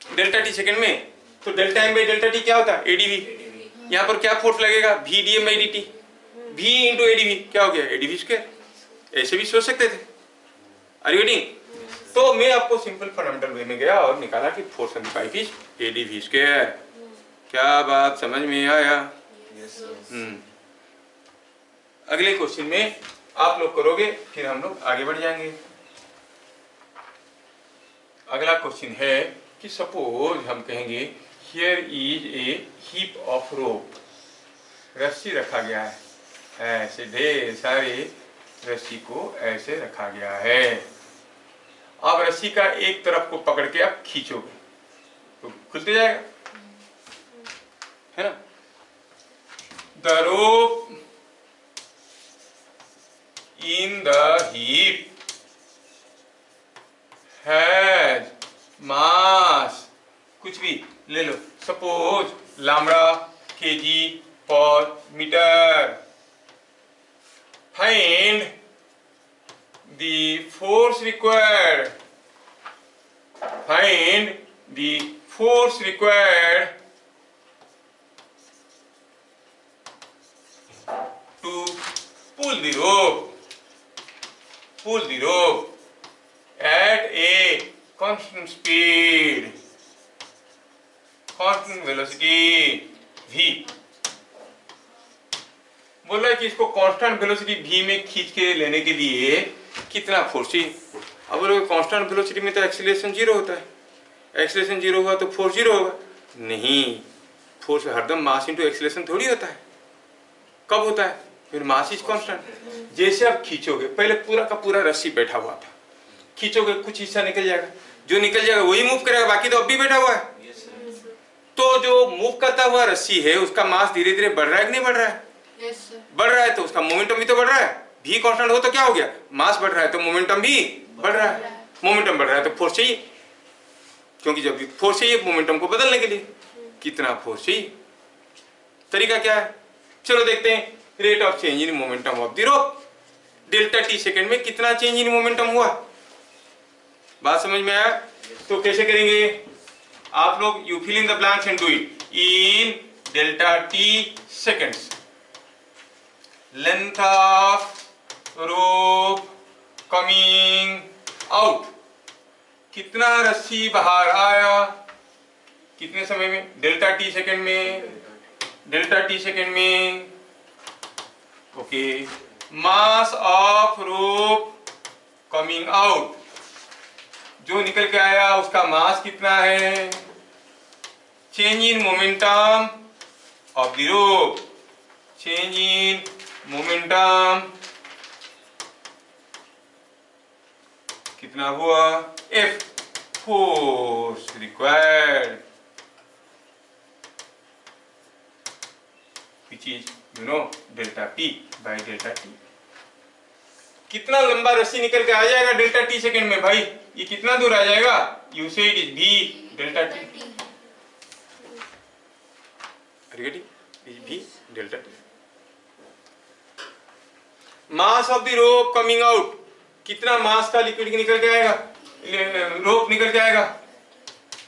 डेल्टा टी सेकेंड में, तो delta M by delta T क्या होता है? एडीवी। यहाँ पर क्या फोर्स लगेगा? V D M by D T, V into A D V, क्या हो गया? A D V square. ऐसे भी सोच सकते थे, आर यू गेटिंग? तो मैं आपको सिंपल फंडामेंटल वे में गया और निकाला कि force on the pipe is ADV square. क्या बात समझ में आया? अगले क्वेश्चन में आप लोग करोगे, फिर हम लोग आगे बढ़ जाएंगे। अगला क्वेश्चन है कि सपोज हम कहेंगे here is a heap of rope, रस्सी रखा गया है, ऐसे ढेर सारे रस्सी को ऐसे रखा गया है। अब रस्सी का एक तरफ को पकड़ के आप खींचोगे तो खुलते जाएगा, है ना? The rope in the heap has mass, कुछ भी ले लो, suppose lambda kg per metre. Find the force required, find the force required to pull the rope at a constant speed, constant velocity v। बोला है कि इसको constant velocity v में खींच के लेने के लिए कितना फोर्स चाहिए। अब बोलोगे कांस्टेंट वेलोसिटी में तो एक्सीलरेशन जीरो होता है, एक्सीलरेशन जीरो हुआ तो फोर्स जीरो होगा? नहीं, फोर्स हरदम मास इंटू एक्सीलरेशन थोड़ी होता है। कब होता है? फिर मास इज कांस्टेंट। जैसे आप खींचोगे, पहले पूरा का पूरा रस्सी बैठा हुआ था, खींचोगे कुछ हिस्सा निकल जाएगा, जो निकल जाएगा वही मूव करेगा, बाकी तो अब भी बैठा हुआ है। तो जो मूव करता हुआ रस्सी है उसका मास धीरे धीरे बढ़ रहा है कि नहीं बढ़ रहा है? बढ़ रहा है, तो उसका मोमेंटम भी तो बढ़ रहा है। भी कांस्टेंट हो तो क्या हो गया? मास बढ़ रहा है तो मोमेंटम भी बढ़ रहा है। मोमेंटम बढ़ रहा है तो फोर्स चाहिए, क्योंकि जब भी फोर्स चाहिए मोमेंटम को बदलने के लिए, कितना फोर्स चाहिए? तरीका क्या है? चलो देखते हैं। Rate of change in momentum of the rope, delta T second में कितना चेंज इन मोमेंटम हुआ? बात समझ में आया? तो कैसे करेंगे आप लोग? You fill in the blanks and do it in delta T seconds. Length of rope coming out, कितना रस्सी बाहर आया, कितने समय में? डेल्टा टी सेकेंड में, डेल्टा टी सेकेंड में। Okay, mass of rope coming out, जो निकल के आया उसका मास कितना है? Change in momentum of the rope, change in momentum कितना हुआ? F, force required, which is delta P by delta T। कितना लंबा रस्सी निकल के आ जाएगा डेल्टा T सेकेंड में भाई? ये कितना दूर आ जाएगा? You say it is V delta T, V delta T। Mass of the rope coming out, कितना मास का लिक्विड निकल के आएगा? रोप निकल के आएगा।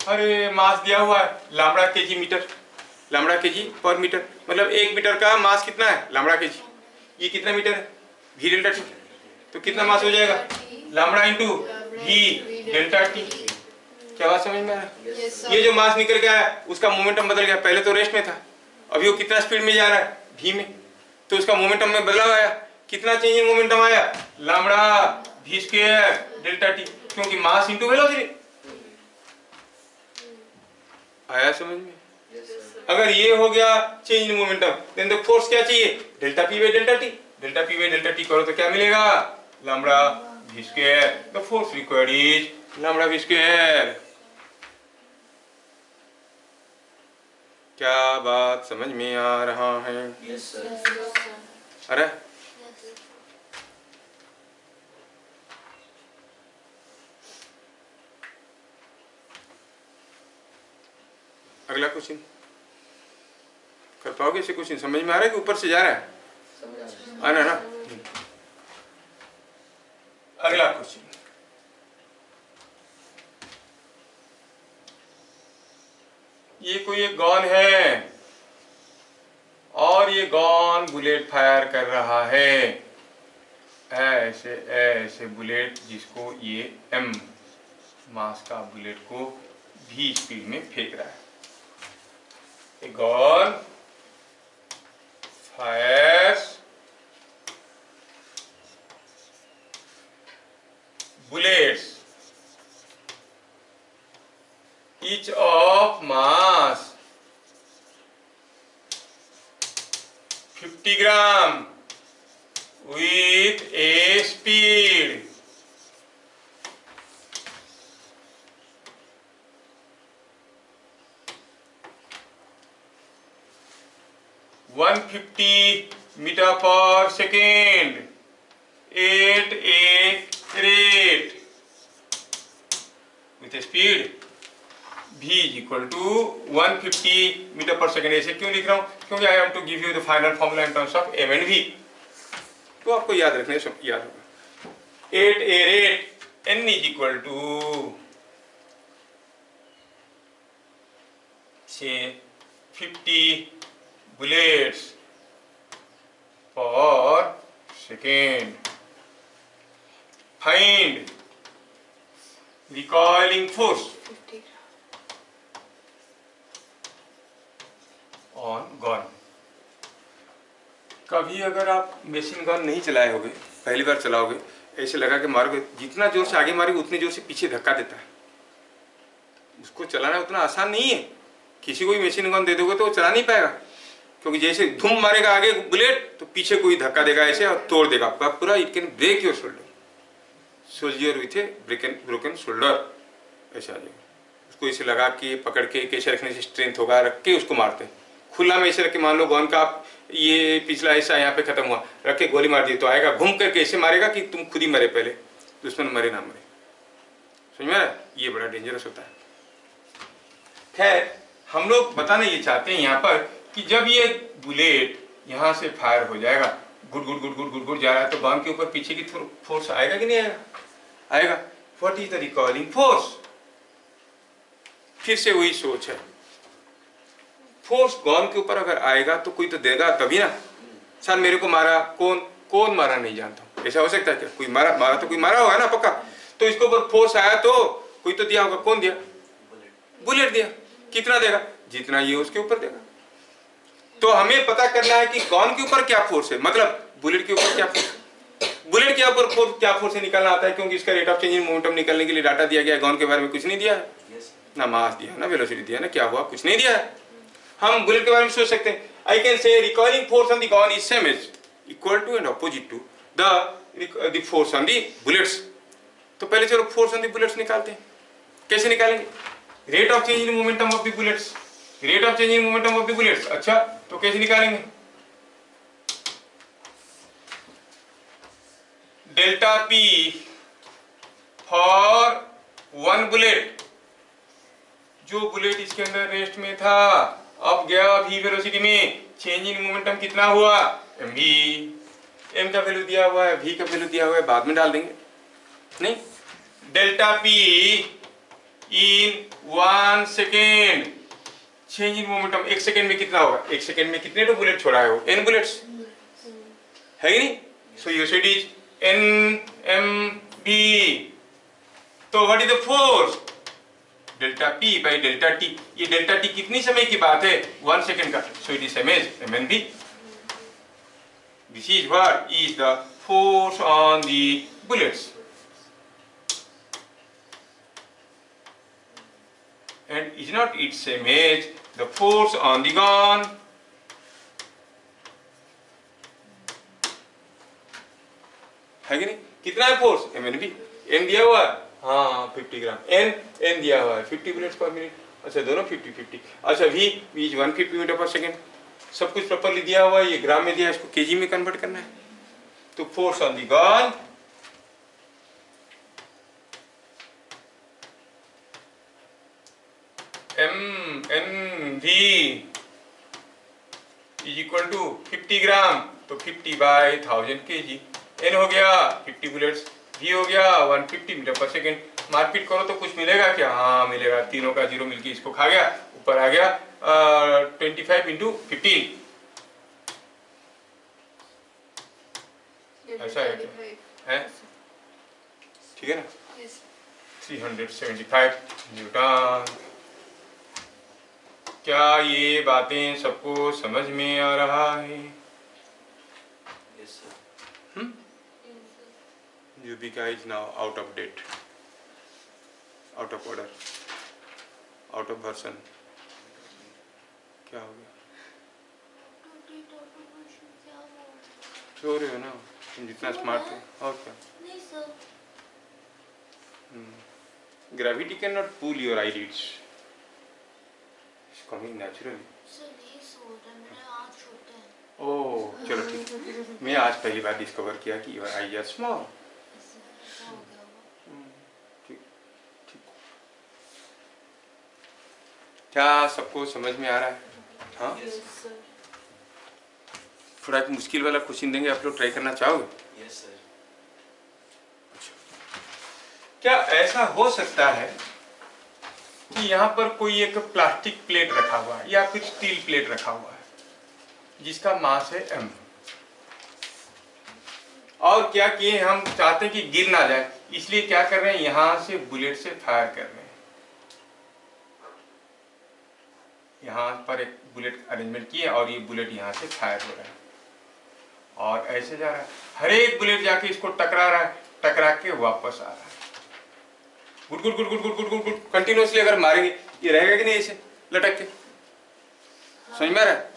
अरे मास दिया हुआ है lambda kg meter, lambda kg per meter, मतलब 1 मीटर का मास कितना है? Lambda kg. ये कितना मीटर है? V delta t. तो कितना मास हो जाएगा? Lambda into v delta T. क्या बात समझ में आ रहा है? Yes, sir. ये जो मास निकल गया है उसका मोमेंटम बदल गया, पहले तो रेस्ट में था, अभी वो कितना स्पीड में जा रहा है, v में, तो उसका मोमेंटम में बदलाव आया। कितना चेंज इन मोमेंटम आया, lambda v square delta t, क्योंकि मास इनटू वेलोसिटी। आया समझ में? अगर ये हो गया change in momentum, then the force क्या चाहिए, delta p by delta t। Delta p by delta t करो तो क्या मिलेगा, lambda v square. The force required is lambda v square. क्या बात समझ में आ रहा है? Yes sir. अरे अगला क्वेश्चन कर पाओगे? इसे क्वेश्चन समझ में आ रहा है कि ऊपर से जा रहा है? समझ आना ना। अगला क्वेश्चन, ये कोई एक गन है और ये गन बुलेट फायर कर रहा है, ऐसे ऐसे बुलेट जिसको ये m मास का बुलेट को v स्पीड में फेंक रहा है। A gun fires bullets each of mass 50 gram with a speed 150 meter per second at a rate with a speed v is equal to 150 meter per second। ऐसे क्यों लिख रहा हूँ, क्योंकि I am to give you the final formula in terms of m and v, तो आपको याद रखने सब याद होगा। at a rate n is equal to say 50 bullets per second। Find recoiling force on gun। कभी अगर आप मशीन गन नहीं चलाए होगे, पहली बार चलाओगे, ऐसे लगा के मारोगे, जितना जोर से आगे मारोगे उतने जोर से पीछे धक्का देता है। उसको चलाना उतना आसान नहीं है। किसी को भी मशीन गन दे दोगे तो वो चला नहीं पाएगा, क्योंकि जैसे धूम मारेगा आगे बुलेट तो पीछे कोई धक्का देगा ऐसे और तोड़ देगा आपका पूरा। It can break your shoulder, soldier with a broken shoulder, ऐसा आ जाएगा। उसको ऐसे लगा के पकड़ के कैसे रखने से स्ट्रेंथ होगा, रख के उसको मारते हैं। खुला में ऐसे रख के, मान लो गन का आप ये पिछला ऐसा यहाँ पे खत्म हुआ, रख के गोली मार दी तो आएगा घूम करके ऐसे मारेगा कि तुम खुद ही मरे, पहले दुश्मन मरे ना मरे। समझ में आ रहा है? ये बड़ा डेंजरस होता है। खैर हम लोग बताना ये चाहते हैं यहाँ पर कि जब ये बुलेट यहाँ से फायर हो जाएगा, good good good good good good जा रहा है, तो गन के ऊपर पीछे की फोर्स आएगा कि नहीं आएगा? आएगा। What is the recoiling force? फिर से वही सोच है, फोर्स गन के ऊपर अगर आएगा तो कोई तो देगा तभी ना। सर मेरे को मारा, कौन मारा नहीं जानता, ऐसा हो सकता है क्या? कोई मारा तो कोई मारा होगा ना पक्का। तो इसके ऊपर फोर्स आया तो कोई तो दिया होगा। कौन दिया? बुलेट दिया। कितना देगा? जितना ये उसके ऊपर देगा। तो हमें पता करना है कि गन के ऊपर क्या फोर्स है, मतलब बुलेट के ऊपर क्या फोर्स है। बुलेट के ऊपर क्या फोर्स है निकालना आता है, क्योंकि इसका rate of change in momentum निकालने के लिए डाटा दिया गया है। गन के बारे में कुछ नहीं दिया है, ना मास दिया, ना वेलोसिटी दिया, ना क्या हुआ, कुछ नहीं दिया है। हम बुलेट के बारे में सोच सकते हैं। I can say recoiling force on the gun is same is equal to and opposite to the force on the bullets. तो पहले चलो फोर्स ऑन द बुलेट्स निकालते हैं। कैसे निकालेंगे? Rate of change in momentum of the bullets, rate of change in momentum of the bullets. अच्छा तो कैसे निकालेंगे? Delta P for one bullet, जो बुलेट इसके अंदर रेस्ट में था अब गया v वेलोसिटी में, चेंज इन मोमेंटम कितना हुआ? mv। m का वैल्यू दिया हुआ है, v का वैल्यू दिया हुआ है, बाद में डाल देंगे। नहीं, delta p in 1 second, change in momentum 1 second में कितना होगा? 1 सेकेंड में कितने तो बुलेट छोड़ा है वो? n बुलेट्स है कि नहीं? So your set is nmv। तो what is the force? Delta p by delta t. ये डेल्टा टी कितनी समय की बात है? 1 सेकेंड का। So it is same as mnv। This is what is the force on the bullets and is not it same as the force on the gun? है कि नहीं? कितना है फोर्स? mnv। n दिया हुआ है, हाँ 50 ग्राम। n दिया हुआ है 50 बुलेट्स पर मिनट। अच्छा दोनों 50-50। अच्छा v is 150 metre per second. सब कुछ प्रॉपरली दिया हुआ है। ये ग्राम में दिया है, इसको केजी में कन्वर्ट करना है। तो force on the gun mnv is equal to 50 gram, तो 50 बाई 1000 kg। n हो गया 50 बुलेट्स, v हो गया 150 मीटर पर सेकेंड। मारपीट करो तो कुछ मिलेगा क्या? हाँ मिलेगा। तीनों का जीरो मिलके इसको खा गया, ऊपर आ गया 25 इंटू 15। ऐसा है क्या? है ठीक है ना? 375 न्यूटन। क्या ये बातें सबको समझ में आ रहा है? Yubika is now out of date, out of order, out of version। क्या हो गया? सो रहे हो ना? तुम जितना स्मार्ट थे और क्या? नहीं sir. Gravity cannot pull your eyelids. It's coming naturally. Sir नहीं सोता है, मेरे आँख छोटे हैं। ओह चलो ठीक। मैं आज पहली बार डिस्कवर किया कि your eyes are small। ऐसा हो गया होगा। ठीक ठीक। क्या सबको समझ में आ रहा है? हाँ यस सर। थोड़ा एक मुश्किल वाला क्वेश्चन देंगे, आप लोग ट्राई करना चाहोगे? Yes sir. क्या ऐसा हो सकता है कि यहाँ पर कोई एक प्लास्टिक प्लेट रखा हुआ है या फिर स्टील प्लेट रखा हुआ है जिसका मास है m, और क्या किए हम चाहते हैं कि गिर ना जाए, इसलिए क्या कर रहे हैं, यहां से बुलेट से फायर कर रहे हैं। यहां पर एक बुलेट अरेंजमेंट किए और ये बुलेट यहां से फायर हो रहा है और ऐसे जा रहा है। हर एक बुलेट जाके इसको टकरा रहा है, टकरा के वापस आ रहा है। Good good good good good good good good continuously अगर मारेंगे ये रहेगा कि नहीं ऐसे लटक के? समझ में आ रहा है?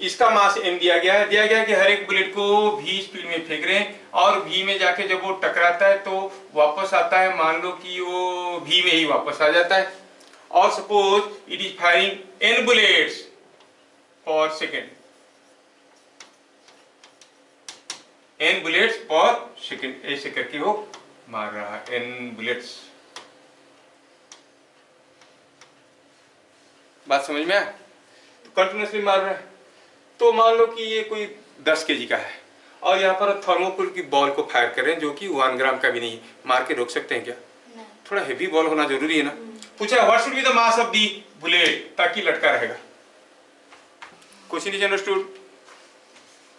इसका मास m दिया गया है कि हर एक बुलेट को v स्पीड में फेंक रहे हैं और v में जाके जब वो टकराता है तो वापस आता है, मान लो कि वो v में ही वापस आ जाता है। और suppose it is firing n bullets पर सेकेंड, n बुलेट्स पर सेकेंड, ऐसे करके वो मार रहा है n बुलेट्स। बात समझ में आया? तो कंटिन्यूअसली मार रहा है। तो मान लो कि ये कोई 10 kg का है और यहाँ पर थर्मोकोल की बॉल को फायर कर रहे हैं जो कि 1 ग्राम का भी नहीं, मार के रोक सकते हैं क्या? नहीं। थोड़ा हेवी बॉल होना जरूरी है ना। पूछा what should be the mass of the bullet, ताकि लटका रहेगा। Question is understood?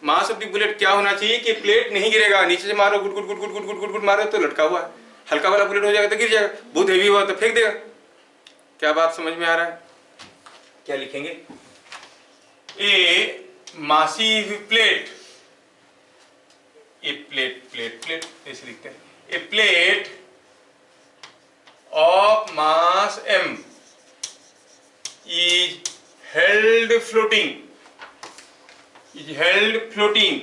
Mass of the bullet क्या होना चाहिए कि प्लेट नहीं गिरेगा, नीचे से मारो good good good good good good good good मारो तो लटका हुआ है। हल्का वाला बुलेट हो जाएगा तो गिर जाएगा, बहुत हेवी हुआ तो फेंक देगा। क्या बात समझ में आ रहा है? क्या लिखेंगे? A massive plate, a plate plate plate ऐसे लिखते हैं। A plate of mass m is held floating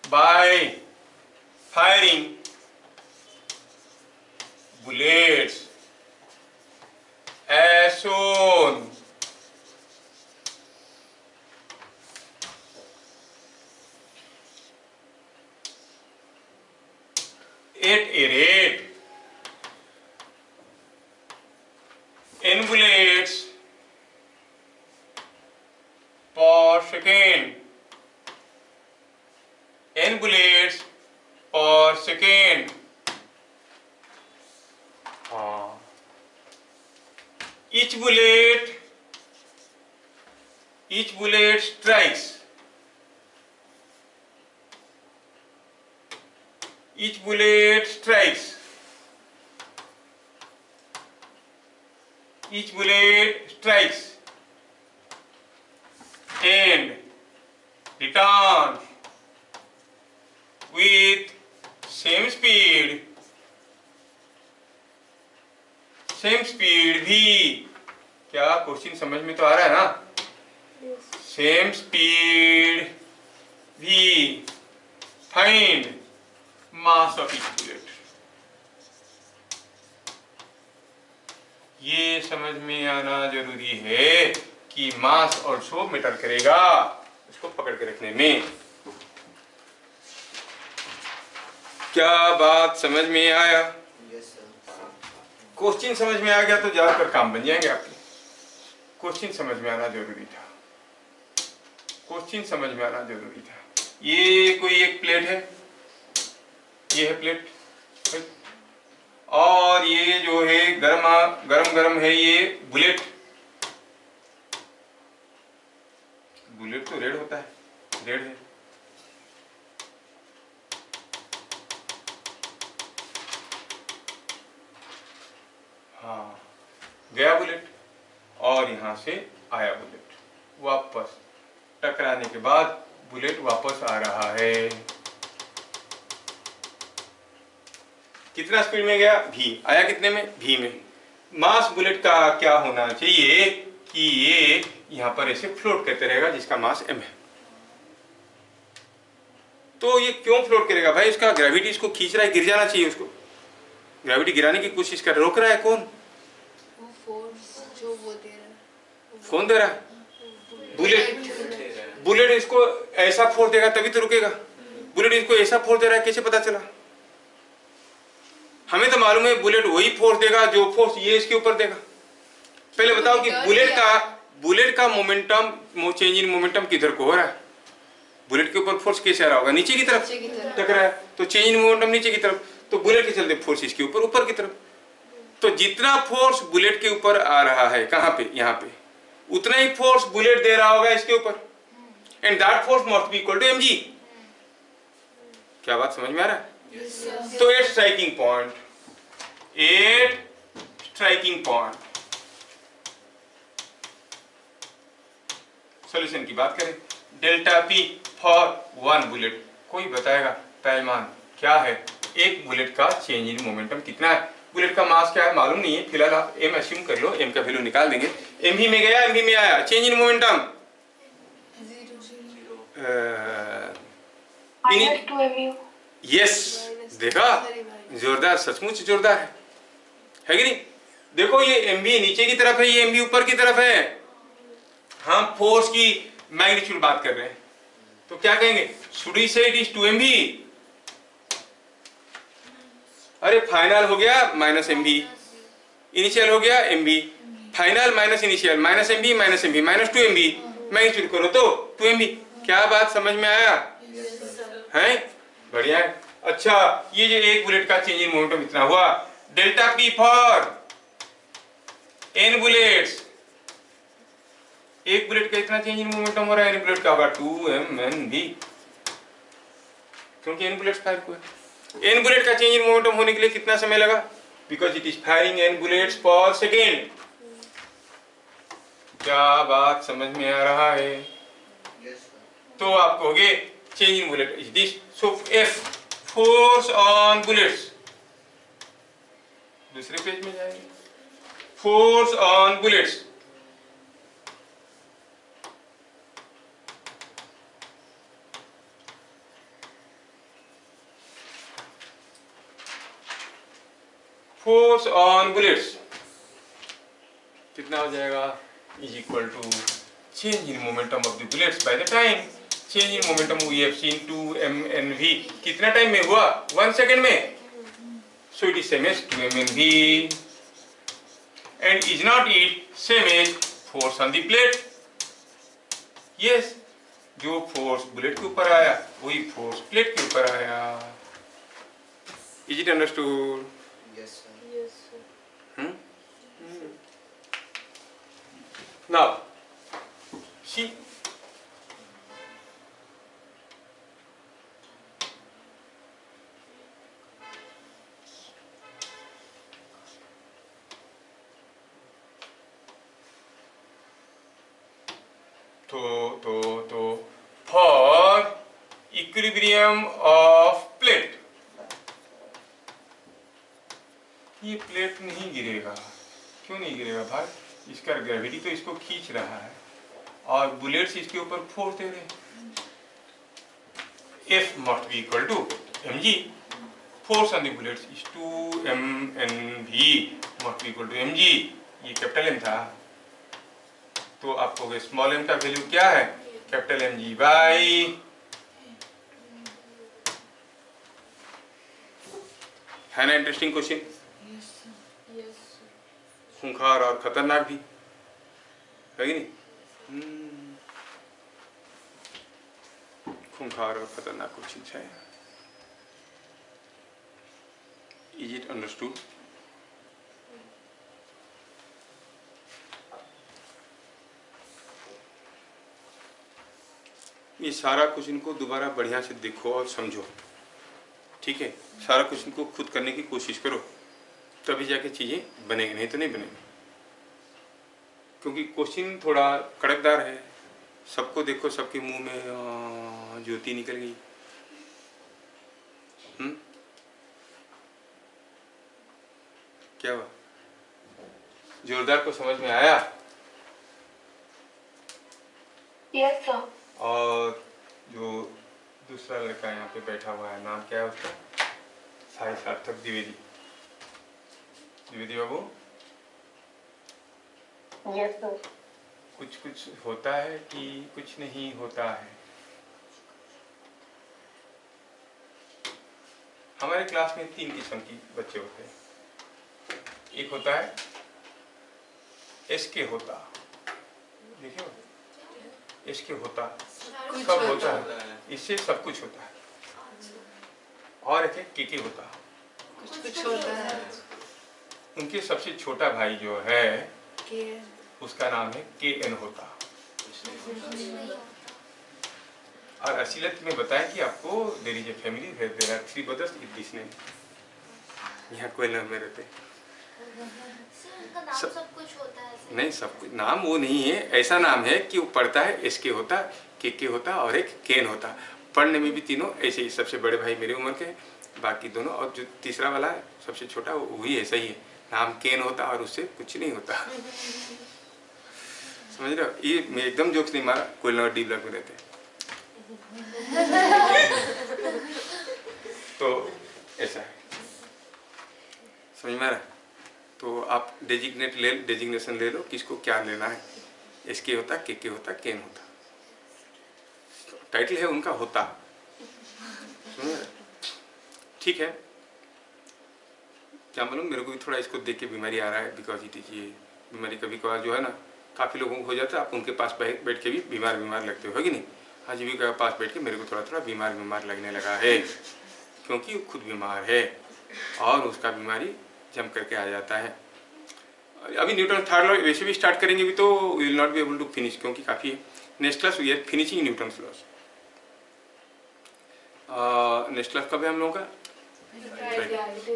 by firing bullets as shown at a rate n bullets per second, n bullets per second। Each bullet strikes each bullet strikes, each bullet strikes and returns with same speed भी। क्या question समझ में तो आ रहा है ना? Same speed भी, find mass of each bullet. ये समझ में आना जरूरी है कि मास ऑल्सो मैटर करेगा इसको पकड़ के रखने में। क्या बात समझ में आया? क्वेश्चन समझ में आ गया तो ज्यादातर काम बन जाएंगे आपके। क्वेश्चन समझ में आना जरूरी था, क्वेश्चन समझ में आना जरूरी था। ये कोई एक प्लेट है, ये है प्लेट, और ये जो है गरम है ये बुलेट। बुलेट तो रेड होता है, रेड है। हाँ, गया बुलेट और यहां से आया बुलेट, वापस टकराने के बाद बुलेट वापस आ रहा है। कितना स्पीड में गया? भी। आया कितने में? भी में। मास बुलेट का क्या होना चाहिए कि ये यहां पर ऐसे फ्लोट करते रहेगा जिसका मास m है। तो ये क्यों फ्लोट करेगा भाई? इसका ग्रेविटी इसको खींच रहा है, गिर जाना चाहिए उसको। ग्रेविटी गिराने की कोशिश कर, रोक रहा है कौन? वो फोर्स जो वो दे रहा है। कौन दे रहा है? बुलेट। बुलेट इसको ऐसा फोर्स देगा तभी तो रुकेगा। बुलेट इसको ऐसा फोर्स दे रहा है, कैसे पता चला? हमें तो मालूम है बुलेट वही फोर्स देगा जो फोर्स ये इसके ऊपर देगा। पहले बताओ कि बुलेट का मोमेंटम, चेंज इन मोमेंटम किधर को हो रहा है? बुलेट के ऊपर फोर्स कैसे आ रहा होगा? नीचे की तरफ टकरा है, तो चेंज इन मोमेंटम नीचे की तरफ। तो बुलेट के चलते फोर्स इसके ऊपर, ऊपर की तरफ। तो जितना फोर्स बुलेट के ऊपर आ रहा है, कहां पे? यहाँ पे, उतना ही फोर्स बुलेट दे रहा होगा इसके ऊपर। And that force must be equal to mg। क्या बात समझ में आ रहा है? तो एट स्ट्राइकिंग पॉइंट सॉल्यूशन की बात करें, delta P for one bullet. कोई बताएगा पैमान क्या है? एक बुलेट का चेंज इन मोमेंटम कितना है? बुलेट का मास क्या है मालूम नहीं है, फिलहाल आप m अस्यूम कर लो, m का वैल्यू निकाल देंगे। mv में गया, mv में आया, change in momentum -2mu। Yes, देखा, जोरदार, सचमुच जोरदार है कि नहीं? देखो ये mv नीचे की तरफ है, ये mv ऊपर की तरफ है। हम फोर्स की मैग्नीट्यूड बात कर रहे हैं, तो क्या कहेंगे? शुड वी से इट इज 2mv? अरे फाइनल हो गया -mv, इनिशियल हो गया mv, final minus initial, -mv -2mv, magnitude करो तो 2mv। क्या बात समझ में आया? है, बढ़िया है। अच्छा, ये जो एक बुलेट का चेंज इन मोमेंटम इतना हुआ, delta P for n bullets. एक बुलेट का इतना चेंज इन मोमेंटम हो रहा है, n बुलेट का होगा 2mnv, क्योंकि n बुलेट्स फायर हुए। n बुलेट का चेंज इन मोमेंटम होने के लिए कितना समय लगा? Because it is firing n bullets पर सेकेंड। क्या बात समझ में आ रहा है? तो आप कहोगे change in bullet is this, so f force on bullets. दूसरे पेज में जाएंगे, force on bullets. Force on bullets कितना हो जाएगा? Is equal to change in momentum of the bullets by the time. Change in momentum we have seen 2mnv। कितना time में हुआ? 1 second में। So it is same as 2mnv and is not it same as force on the plate? Yes, जो force bullet के ऊपर आया वही force plate के ऊपर आया। Is it understood? Now, see, तो फॉर इक्विलिब्रियम ऑफ प्लेट, ये प्लेट नहीं गिरेगा। क्यों नहीं गिरेगा भाई? इसका ग्रेविटी तो इसको खींच रहा है और बुलेट्स इसके ऊपर फोड़ दे रहे हैं। F must be equal to mg. Force on the bullets is 2mnv must be equal to mg. ये कैपिटल M था, तो आपको स्मॉल m का वैल्यू क्या है? Capital mg by. है ना इंटरेस्टिंग क्वेश्चन? खूंखार और खतरनाक भी है कि नहीं? खूंखार और खतरनाक क्वेश्चन है। Is it understood? ये सारा क्वेश्चन को दोबारा बढ़िया से देखो और समझो, ठीक है? सारा क्वेश्चन को खुद करने की कोशिश करो, तभी जाके चीजें बनेगी, नहीं तो नहीं बनेगी। क्योंकि क्वेश्चन थोड़ा कड़कदार है। सबको देखो, सबके मुंह में ज्योति निकल गई। क्या हुआ? जोरदार को समझ में आया? Yes sir. और जो दूसरा लड़का यहाँ पे बैठा हुआ है, नाम क्या है उसका? साई सार्थक द्विवेदी। द्विवेदी बाबू, यस सर। कुछ कुछ होता है कि कुछ नहीं होता है? हमारे क्लास में 3 किस्म की बच्चे होते हैं। एक होता है एसके होता, देखिए एसके होता, सब होता है, इससे सब कुछ होता है। और एक है केके होता, कुछ होता है। उनके सबसे छोटा भाई जो है उसका नाम है KN होता। और असीलत में बताया कि आपको there is a family where there are 3 brothers with this name. यहाँ कोई नाम में रहते सब कुछ होता है। नहीं, सब कुछ नाम वो नहीं है, ऐसा नाम है कि वो पढ़ता है एसके होता, केके होता और एक केन होता। पढ़ने में भी तीनों ऐसे ही। सबसे बड़े भाई मेरी उम्र के, बाकी दोनों, और जो तीसरा वाला है सबसे छोटा वो ही ऐसा ही है, नाम केन होता और उससे कुछ नहीं होता। समझ रहे हो? ये मैं एकदम जोक्स नहीं मारा, कोई ना डी ब्लॉक में रहते तो ऐसा है, समझ में आ रहा? तो आप डेजिग्नेशन ले लो, किसको क्या लेना है। एसके होता, केके होता, केन होता, टाइटल है उनका होता। ठीक है, क्या मालूम, मेरे को भी थोड़ा इसको देख के बीमारी आ रहा है, बिकॉज इट इज, ये बीमारी कभी कभार जो है ना, काफ़ी लोगों को हो जाता है। आप उनके पास बैठ के भी बीमार लगते हो, है कि नहीं? आज भी के पास बैठ के मेरे को थोड़ा थोड़ा बीमार लगने लगा है, क्योंकि वो खुद बीमार है और उसका बीमारी जम करके आ जाता है। अभी न्यूटन थर्ड लॉ वैसे भी स्टार्ट करेंगे भी तो we will not be able to finish, क्योंकि काफ़ी है। Next class we are finishing Newton laws. Next class कब है हम लोगों का?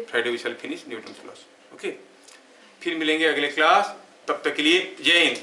Friday we shall finish Newton laws. Okay, फिर मिलेंगे अगले क्लास, तब तक के लिए जय हिंद।